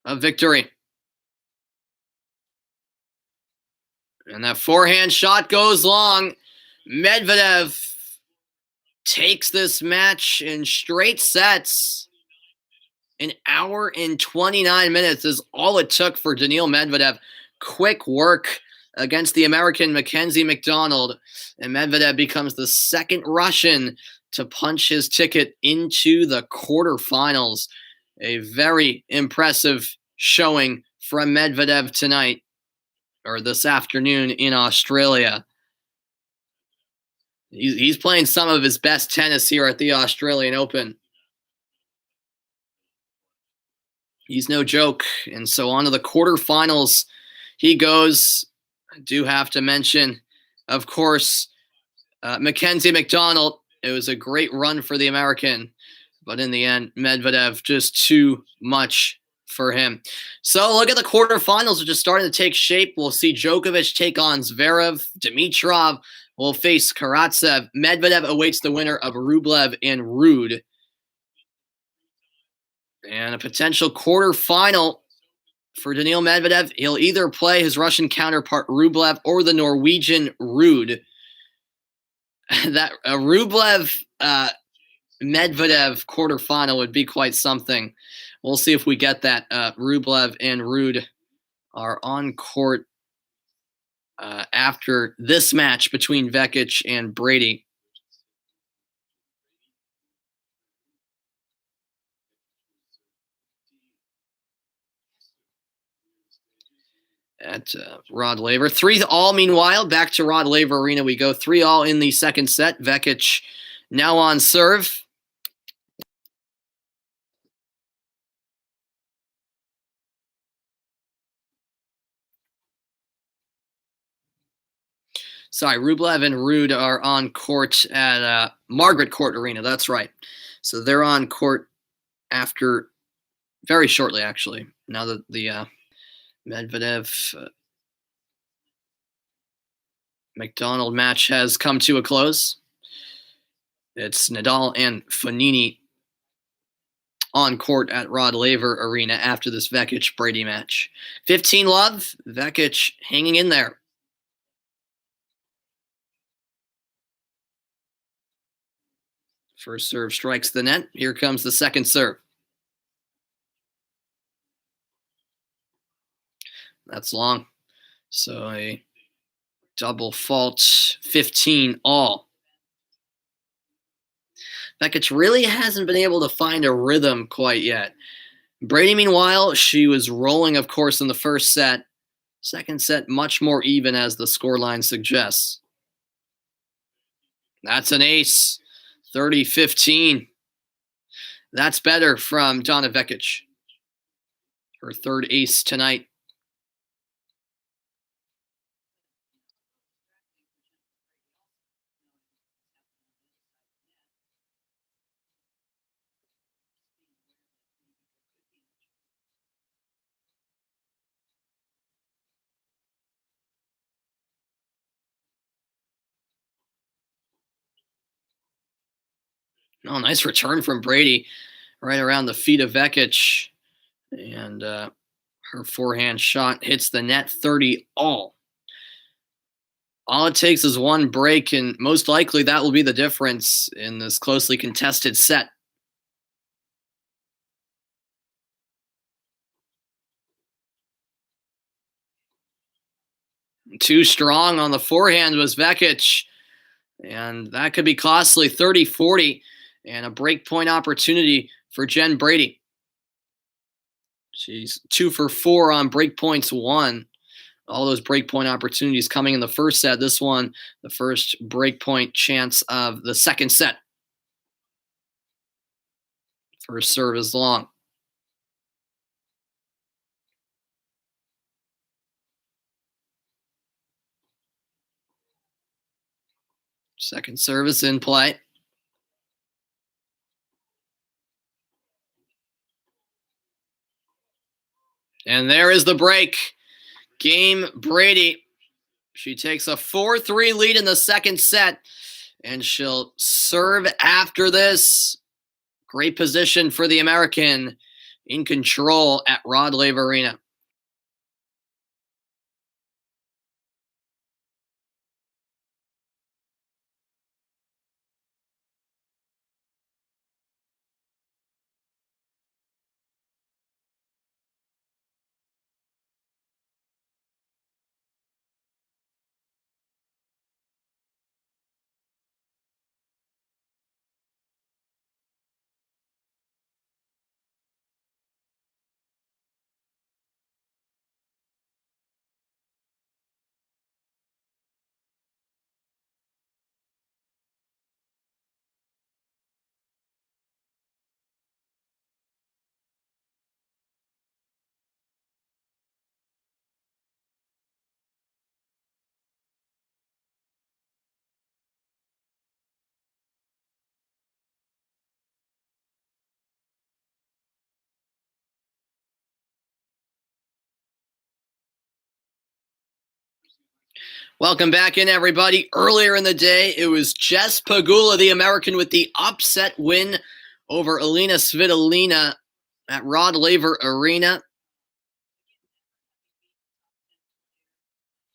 of victory. And that forehand shot goes long. Medvedev takes this match in straight sets. An hour and 29 minutes is all it took for Daniil Medvedev. Quick work against the American Mackenzie McDonald. And Medvedev becomes the second Russian to punch his ticket into the quarterfinals. A very impressive showing from Medvedev tonight, or this afternoon in Australia. He's playing some of his best tennis here at the Australian Open. He's no joke. And so on to the quarterfinals he goes. I do have to mention, of course, Mackenzie McDonald. It was a great run for the American, but in the end, Medvedev just too much for him. So look at the quarterfinals, which is starting to take shape. We'll see Djokovic take on Zverev. Dimitrov will face Karatsev. Medvedev awaits the winner of Rublev and Ruud. And a potential quarterfinal for Daniil Medvedev. He'll either play his Russian counterpart Rublev or the Norwegian Ruud. That Rublev Medvedev quarterfinal would be quite something. We'll see if we get that. Rublev and Ruud are on court after this match between Vekic and Brady. At Rod Laver. 3-all, meanwhile, back to Rod Laver Arena we go. 3-all in the second set. Vekic now on serve. Sorry, Rublev and Ruud are on court at Margaret Court Arena. That's right. So they're on court after very shortly, actually. Now that the Medvedev McDonald match has come to a close. It's Nadal and Fognini on court at Rod Laver Arena after this Vekic Brady match. 15-love. Vekic hanging in there. First serve strikes the net. Here comes the second serve. That's long. So a double fault, 15-all. Vekic really hasn't been able to find a rhythm quite yet. Brady, meanwhile, she was rolling, of course, in the first set. Second set, much more even, as the scoreline suggests. That's an ace. 30-15. That's better from Donna Vekic. Her third ace tonight. Oh, nice return from Brady right around the feet of Vekic. And her forehand shot hits the net. 30-all. All it takes is one break, and most likely that will be the difference in this closely contested set. Too strong on the forehand was Vekic, and that could be costly, 30-40, and a break point opportunity for Jen Brady. She's 2 for 4 on break points won. All those break point opportunities coming in the first set. This one, the first break point chance of the second set. First serve is long. Second service in play. And there is the break. Game Brady. She takes a 4-3 lead in the second set, and she'll serve after this. Great position for the American, in control at Rod Laver Arena. Welcome back in, everybody. Earlier in the day, it was Jess Pegula, the American, with the upset win over Alina Svitolina at Rod Laver Arena.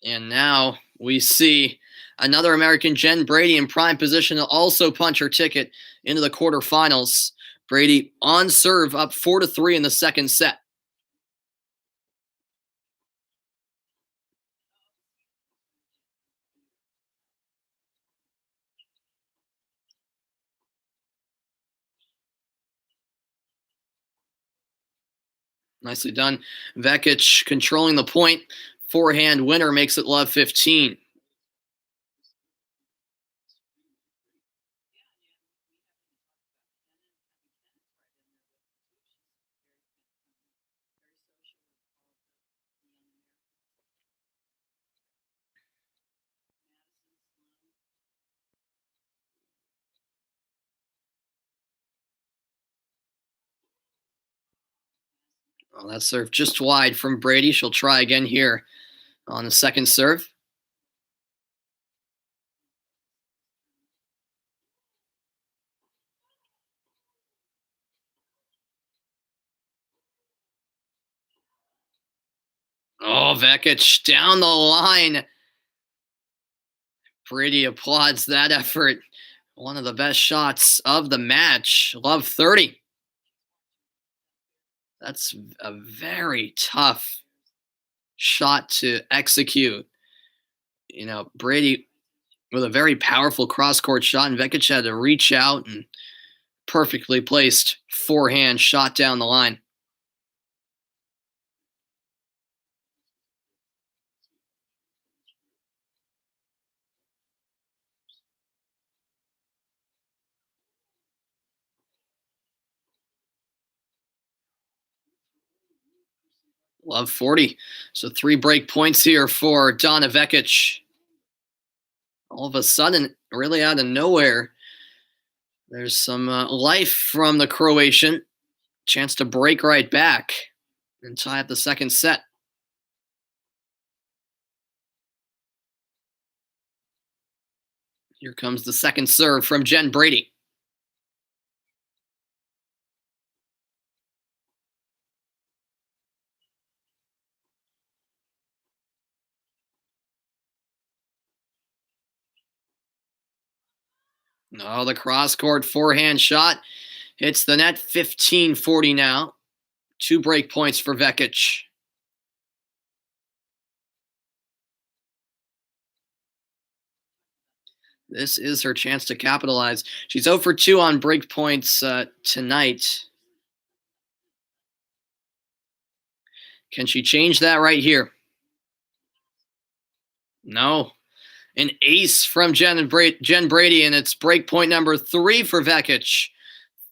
And now we see another American, Jen Brady, in prime position to also punch her ticket into the quarterfinals. Brady on serve, up 4-3 in the second set. Nicely done. Vekic controlling the point. Forehand winner makes it love 15. Well, that serve just wide from Brady. She'll try again here on the second serve. Oh, Vekic down the line. Brady applauds that effort. One of the best shots of the match. Love 30. That's a very tough shot to execute. You know, Brady with a very powerful cross-court shot, and Vekic had to reach out and perfectly placed forehand shot down the line. Love 40. So 3 break points here for Donna Vekic. All of a sudden, really out of nowhere, there's some life from the Croatian. Chance to break right back and tie up the second set. Here comes the second serve from Jen Brady. Oh, the cross-court forehand shot hits the net. 15-40 now. 2 break points for Vekic. This is her chance to capitalize. She's 0 for 2 on break points tonight. Can she change that right here? No. An ace from Jen Brady, and it's break point number 3 for Vekic.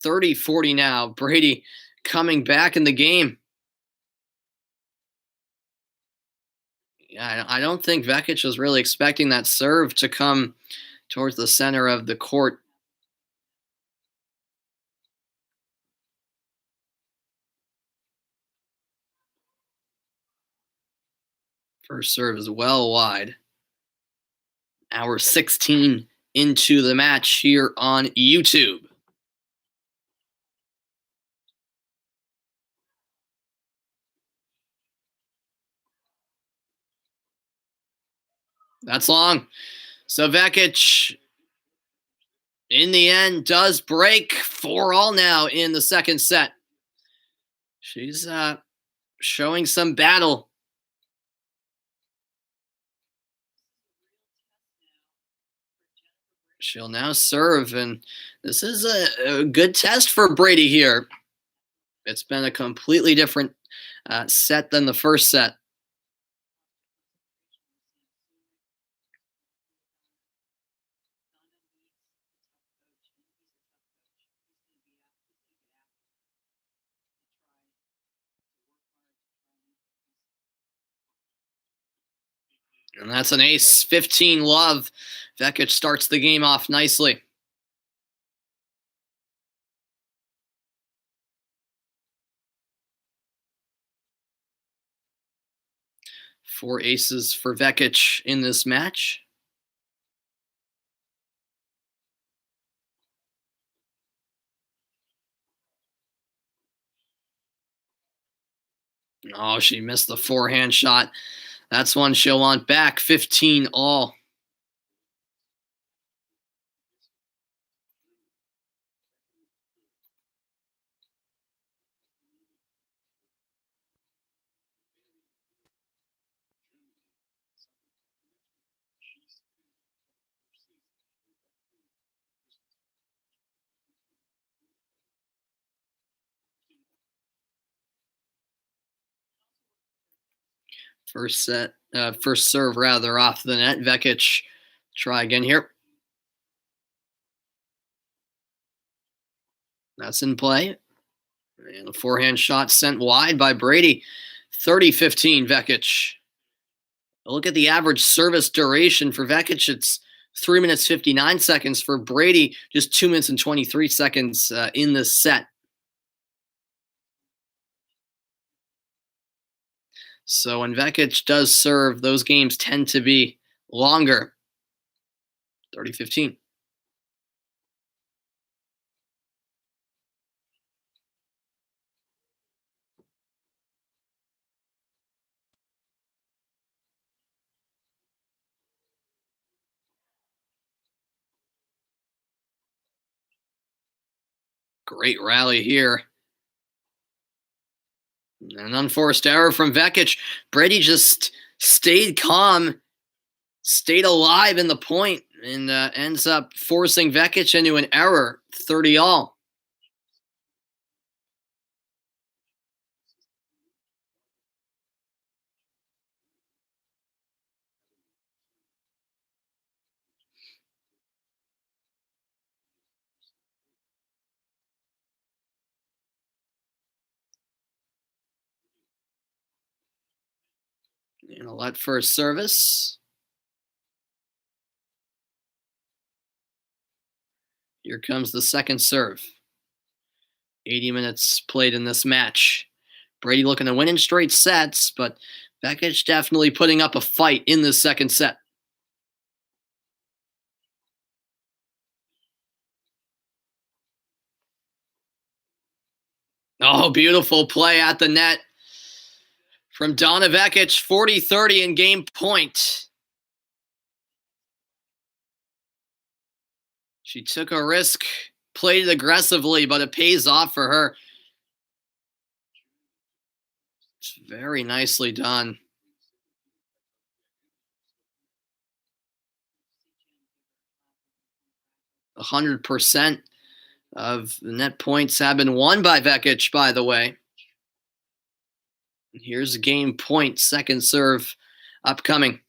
30-40 now. Brady coming back in the game. Yeah, I don't think Vekic was really expecting that serve to come towards the center of the court. First serve is well wide. Hour 16 into the match here on YouTube. That's long. So Vekic, in the end, does break 4-all now in the second set. She's showing some battle. She'll now serve, and this is a good test for Brady here. It's been a completely different set than the first set. And that's an ace. 15 love. Vekic starts the game off nicely. Four aces for Vekic in this match. Oh, she missed the forehand shot. That's one she'll want back. 15-all. First serve rather off the net. Vekic, try again here. That's in play. And the forehand shot sent wide by Brady. 30-15 Vekic. Look at the average service duration for Vekic. It's 3 minutes 59 seconds. For Brady, just 2 minutes and 23 seconds in this set. So when Vekic does serve, those games tend to be longer. 30-15. Great rally here. An unforced error from Vekic. Brady just stayed calm, stayed alive in the point, and ends up forcing Vekic into an error. 30-all. And a let first service. Here comes the second serve. 80 minutes played in this match. Brady looking to win in straight sets, but Vekic definitely putting up a fight in the second set. Oh, beautiful play at the net from Donna Vekic. 40-30 in game point. She took a risk, played it aggressively, but it pays off for her. It's very nicely done. 100% of the net points have been won by Vekic, by the way. Here's a game point, second serve upcoming.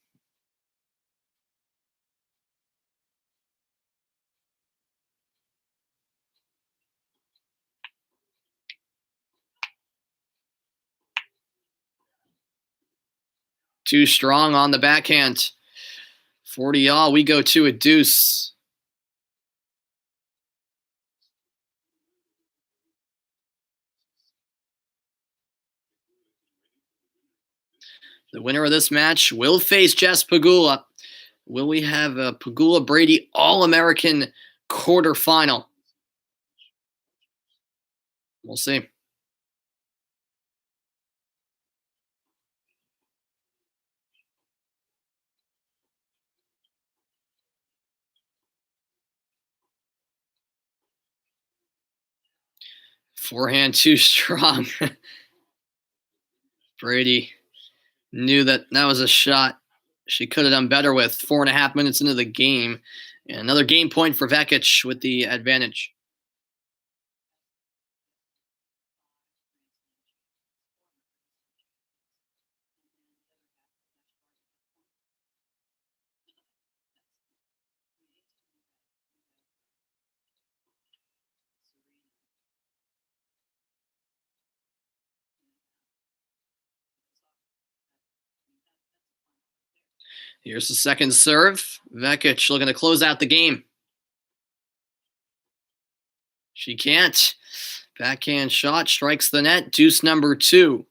Too strong on the backhand. 40 all. We go to a deuce. The winner of this match will face Jess Pegula. Will we have a Pegula Brady All-American quarterfinal? We'll see. Forehand too strong. Brady knew that was a shot she could have done better with. 4.5 minutes into the game. And another game point for Vekic with the advantage. Here's the second serve. Vekic looking to close out the game. She can't. Backhand shot strikes the net. Deuce number 2.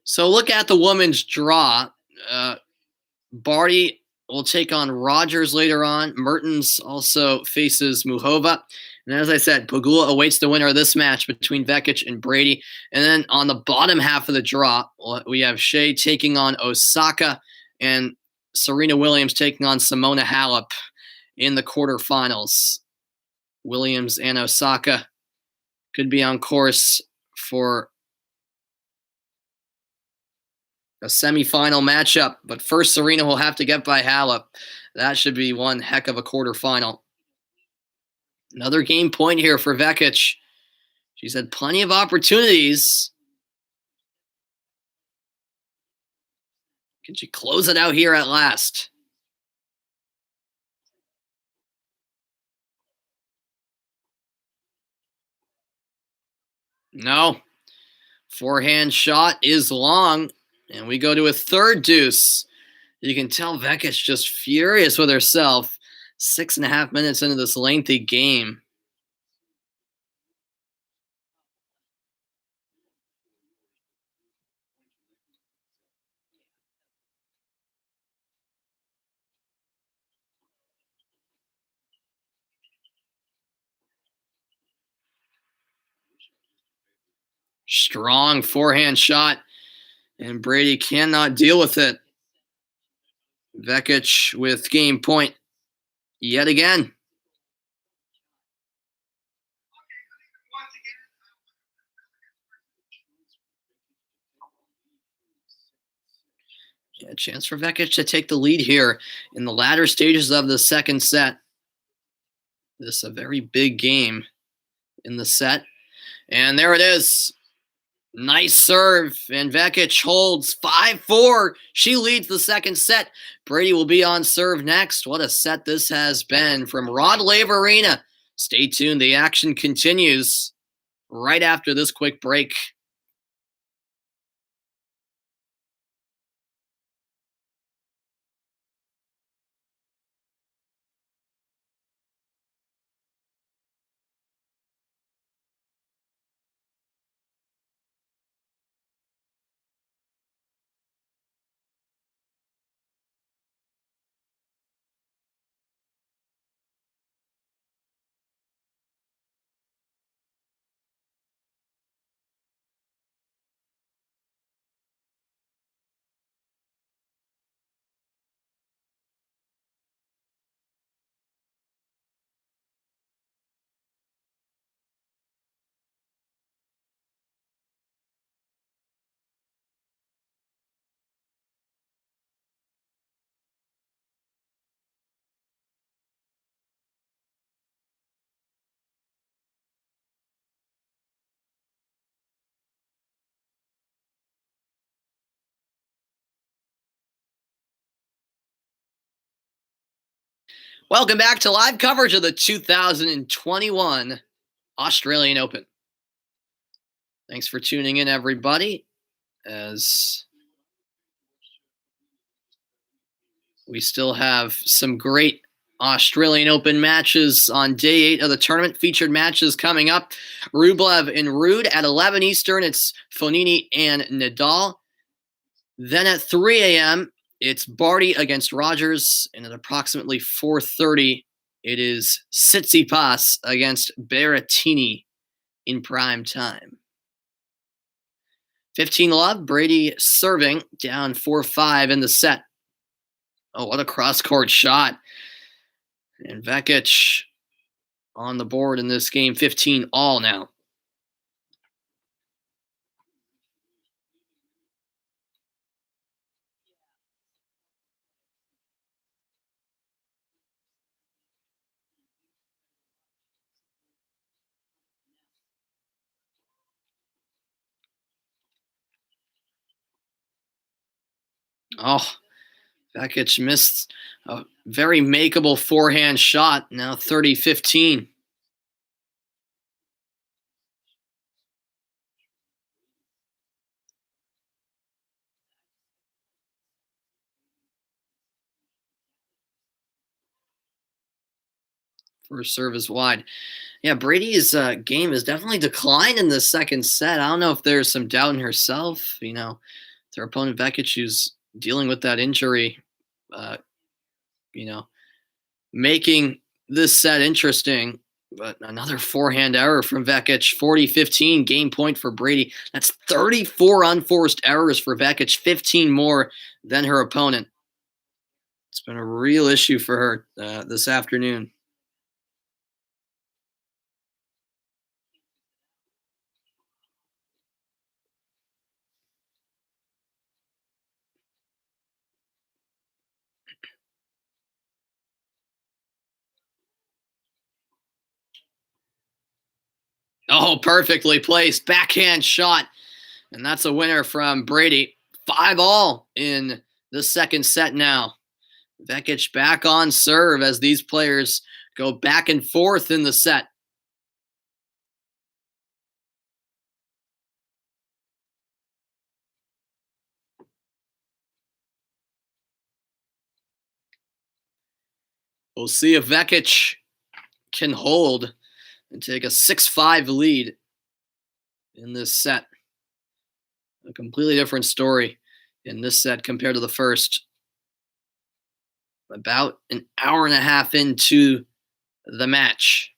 So look at the women's draw. Barty will take on Rogers later on. Mertens also faces Muhova. And as I said, Pegula awaits the winner of this match between Vekic and Brady. And then on the bottom half of the draw, we have Shea taking on Osaka and Serena Williams taking on Simona Halep in the quarterfinals. Williams and Osaka could be on course for a semifinal matchup. But first, Serena will have to get by Halep. That should be one heck of a quarterfinal. Another game point here for Vekic. She's had plenty of opportunities. Can she close it out here at last? No. Forehand shot is long, and we go to a third deuce. You can tell Vekic just furious with herself. 6.5 minutes into this lengthy game. Strong forehand shot, and Brady cannot deal with it. Vekic with game point yet again. Yeah, a chance for Vekic to take the lead here in the latter stages of the second set. This is a very big game in the set. And there it is. Nice serve. And Vekic holds 5-4. She leads the second set. Brady will be on serve next. What a set this has been from Rod Laver Arena. Stay tuned. The action continues right after this quick break. Welcome back to live coverage of the 2021 Australian Open. Thanks for tuning in, everybody, as we still have some great Australian Open matches on day 8 of the tournament. Featured matches coming up. Rublev and Ruud at 11 Eastern. It's Fognini and Nadal. Then at 3 a.m., it's Barty against Rogers. And at approximately 4:30, it is Tsitsipas against Berrettini in prime time. 15 love, Brady serving, down 4-5 in the set. Oh, what a cross-court shot. And Vekic on the board in this game, 15 all now. Oh, Vekic missed a very makeable forehand shot, now 30-15. First serve is wide. Yeah, Brady's game has definitely declined in the second set. I don't know if there's some doubt in herself. Their opponent Vekic, who's dealing with that injury, uh, making this set interesting. But another forehand error from Vekic, 40-15, game point for Brady. That's 34 unforced errors for Vekic, 15 more than her opponent. It's been a real issue for her this afternoon. Oh, perfectly placed. Backhand shot. And that's a winner from Brady. 5 all in the second set now. Vekic back on serve as these players go back and forth in the set. We'll see if Vekic can hold and take a 6-5 lead in this set. A completely different story in this set compared to the first. About an hour and a half into the match.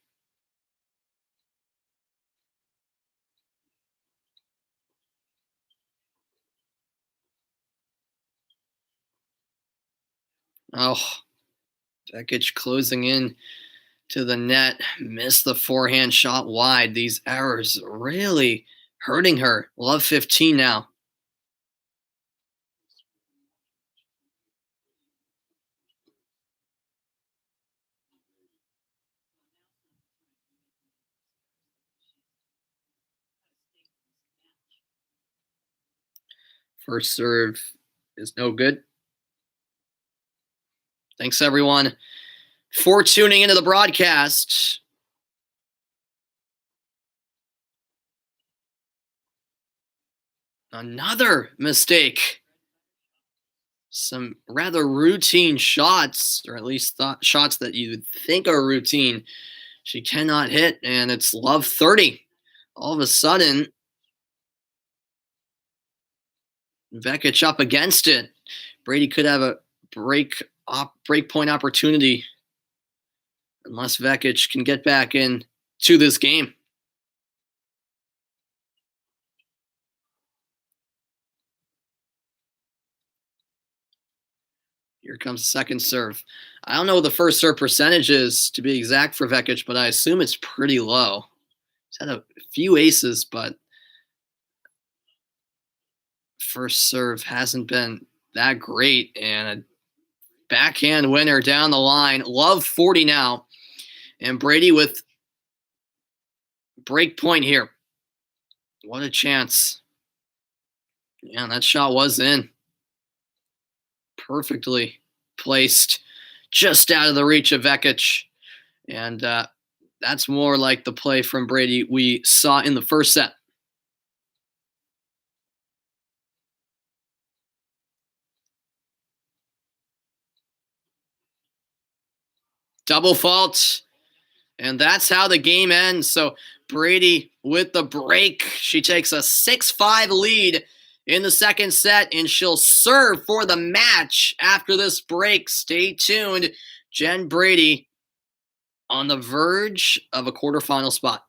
Oh, Vekic closing in to the net, missed the forehand shot wide. These errors really hurting her. Love 15 now. First serve is no good. Thanks, everyone, for tuning into the broadcast. Another mistake. Some rather routine shots, or at least shots that you would think are routine, she cannot hit, and it's love 30. All of a sudden, Vekic up against it. Brady could have a break point opportunity unless Vekic can get back in to this game. Here comes the second serve. I don't know what the first serve percentage is to be exact for Vekic, but I assume it's pretty low. He's had a few aces, but first serve hasn't been that great. And a backhand winner down the line. Love 40 now. And Brady with break point here. What a chance. Yeah, that shot was in. Perfectly placed just out of the reach of Vekic. And that's more like the play from Brady we saw in the first set. Double fault. And that's how the game ends. So Brady with the break. She takes a 6-5 lead in the second set, and she'll serve for the match after this break. Stay tuned. Jen Brady on the verge of a quarterfinal spot.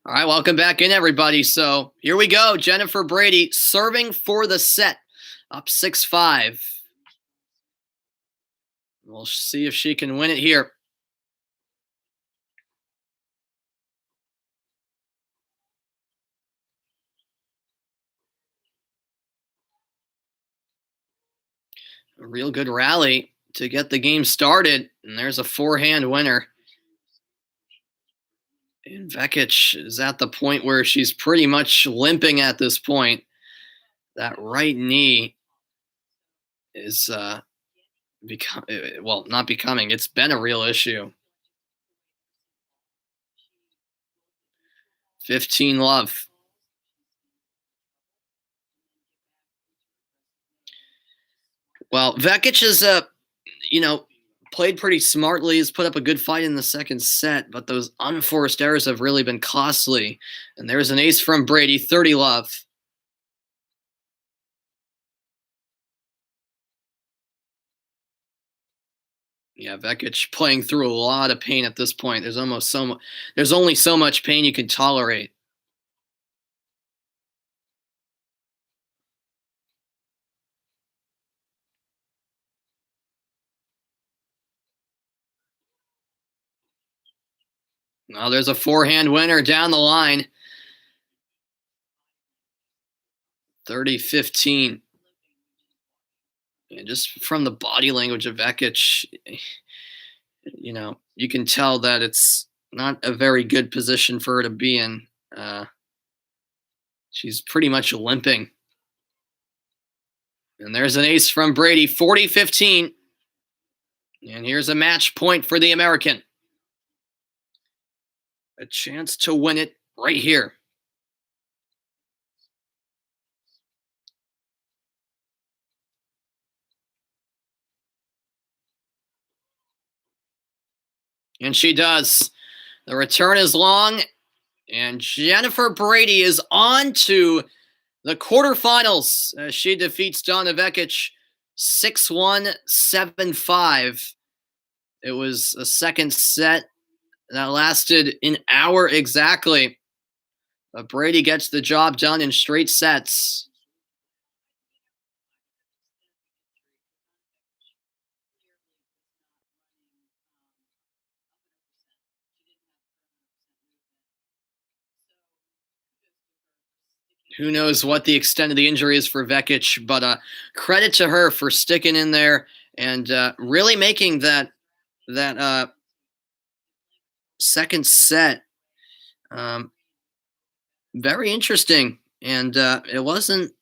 All right, welcome back in, everybody. So here we go. Jennifer Brady serving for the set, up 6-5. We'll see if she can win it here. A real good rally to get the game started. And there's a forehand winner. And Vekic is at the point where she's pretty much limping at this point. That right knee is not becoming. It's been a real issue. 15-love. Well, Vekic is played pretty smartly, has put up a good fight in the second set, but those unforced errors have really been costly. And there's an ace from Brady, 30-love. Yeah, Vekic playing through a lot of pain at this point. There's only so much pain you can tolerate. Now there's a forehand winner down the line. 30-15. And just from the body language of Vekic, you can tell that it's not a very good position for her to be in. She's pretty much limping. And there's an ace from Brady, 40-15. And here's a match point for the American. A chance to win it right here. And she does. The return is long, and Jennifer Brady is on to the quarterfinals as she defeats Donna Vekic 6-1, 7-5. It was a second set that lasted an hour exactly. But Brady gets the job done in straight sets. Who knows what the extent of the injury is for Vekic, but credit to her for sticking in there and really making that second set very interesting. And it wasn't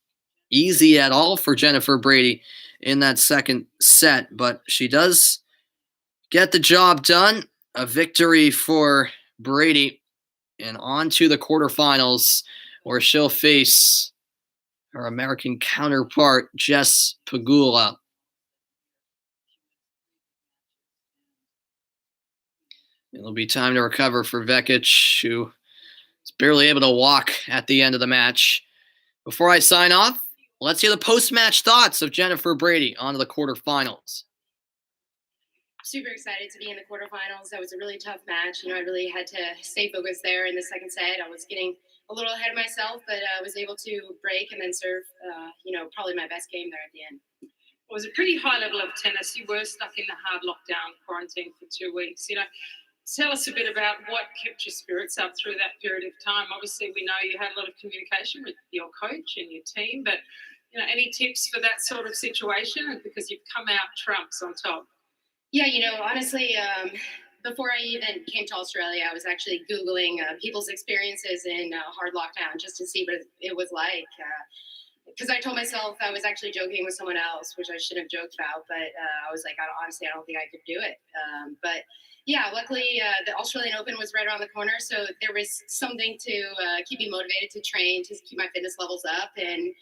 easy at all for Jennifer Brady in that second set, but she does get the job done. A victory for Brady, and on to the quarterfinals where she'll face her American counterpart, Jess Pegula. It'll be time to recover for Vekic, who is barely able to walk at the end of the match. Before I sign off, let's hear the post-match thoughts of Jennifer Brady on to the quarterfinals. Super excited to be in the quarterfinals. That was a really tough match. I really had to stay focused there in the second set. I was getting a little ahead of myself, but I was able to break and then serve, probably my best game there at the end. It was a pretty high level of tennis. You were stuck in the hard lockdown quarantine for 2 weeks. Tell us a bit about what kept your spirits up through that period of time. Obviously, we know you had a lot of communication with your coach and your team, but any tips for that sort of situation? Because you've come out trumps on top. Yeah, honestly, before I even came to Australia, I was actually Googling people's experiences in hard lockdown just to see what it was like. Because I told myself I was actually joking with someone else, which I shouldn't have joked about. But I was like, honestly, I don't think I could do it. But yeah, luckily the Australian Open was right around the corner. So there was something to keep me motivated to train, to keep my fitness levels up. And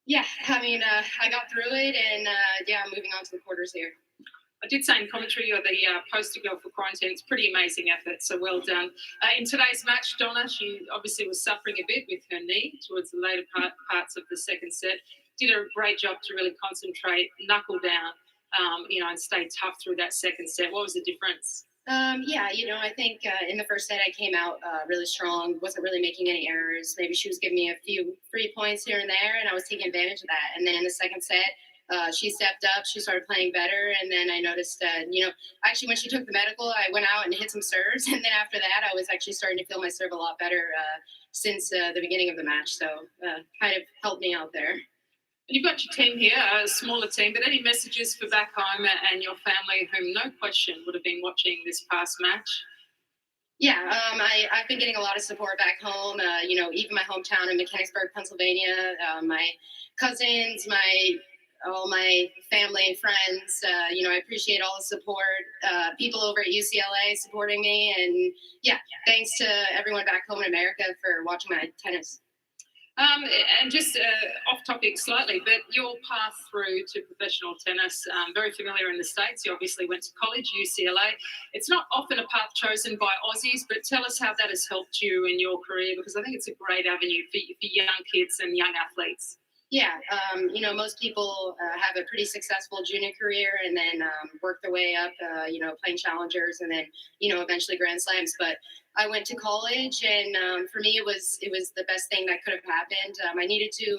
yeah, I got through it. And I'm moving on to the quarters here. I did say in commentary you're the poster girl for quarantine. It's pretty amazing effort, so well done. In today's match, Donna, she obviously was suffering a bit with her knee towards the later parts of the second set. Did a great job to really concentrate, knuckle down, and stay tough through that second set. What was the difference? I think in the first set I came out really strong, wasn't really making any errors. Maybe she was giving me a few free points here and there, and I was taking advantage of that. And then in the second set, she stepped up, she started playing better, and then I noticed, actually when she took the medical, I went out and hit some serves, and then after that, I was actually starting to feel my serve a lot better since the beginning of the match, so kind of helped me out there. You've got your team here, a smaller team, but any messages for back home and your family, whom no question would have been watching this past match? Yeah, I've been getting a lot of support back home. Even my hometown in Mechanicsburg, Pennsylvania, my cousins, all my family and friends. I appreciate all the support. People over at UCLA supporting me, and thanks to everyone back home in America for watching my tennis. And just off topic slightly, but your path through to professional tennis, very familiar in the States. You obviously went to college, UCLA. It's not often a path chosen by Aussies, but tell us how that has helped you in your career, because I think it's a great avenue for young kids and young athletes. Yeah, most people have a pretty successful junior career and then work their way up, playing challengers and then, eventually Grand Slams. But I went to college, and for me, it was the best thing that could have happened. I needed to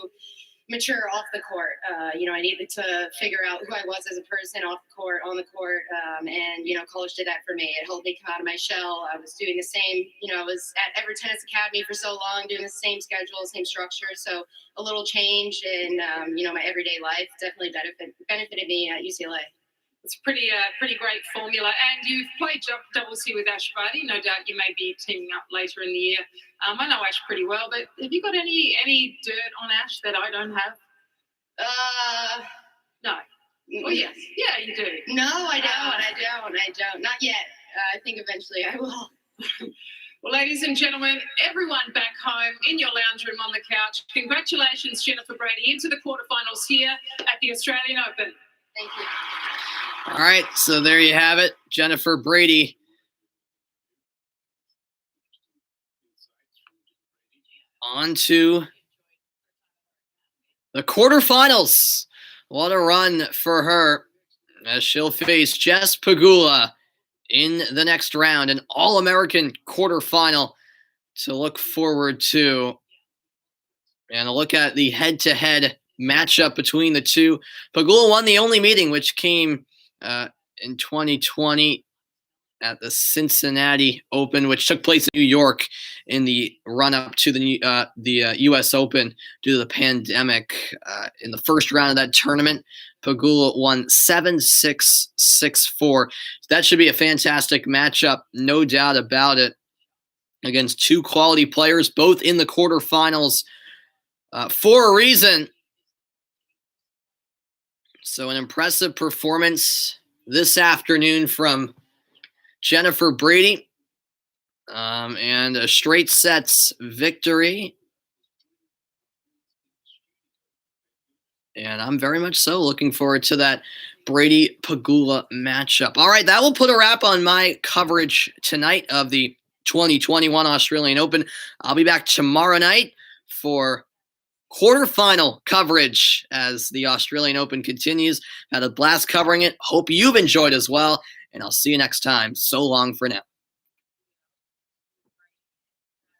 mature off the court. I needed to figure out who I was as a person off the court, on the court, and college did that for me. It helped me come out of my shell. I was doing the same. I was at Everett Tennis Academy for so long, doing the same schedule, same structure. So a little change in my everyday life definitely benefited me at UCLA. It's pretty great formula. And you've played doubles here with Ash Barty. No doubt you may be teaming up later in the year. I know Ash pretty well, but have you got any dirt on Ash that I don't have? No. Well, yes. Yeah, you do. No, I don't. Not yet. I think eventually I will. Well, ladies and gentlemen, everyone back home in your lounge room on the couch, congratulations, Jennifer Brady, into the quarterfinals here at the Australian Open. Thank you. All right, so there you have it. Jennifer Brady. On to the quarterfinals. What a run for her, as she'll face Jess Pegula in the next round, an All-American quarterfinal to look forward to. And a look at the head-to-head matchup between the two. Pegula won the only meeting, which came in 2020 at the Cincinnati Open, which took place in New York in the run-up to the U.S. Open due to the pandemic. In the first round of that tournament, Pegula won 7-6, 6-4. That should be a fantastic matchup, no doubt about it, against two quality players, both in the quarterfinals for a reason. So an impressive performance this afternoon from Jennifer Brady, and a straight sets victory. And I'm very much so looking forward to that Brady Pegula matchup. All right, that will put a wrap on my coverage tonight of the 2021 Australian Open. I'll be back tomorrow night for quarterfinal coverage as the Australian Open continues. Had a blast covering it. Hope you've enjoyed as well. And I'll see you next time. So long for now.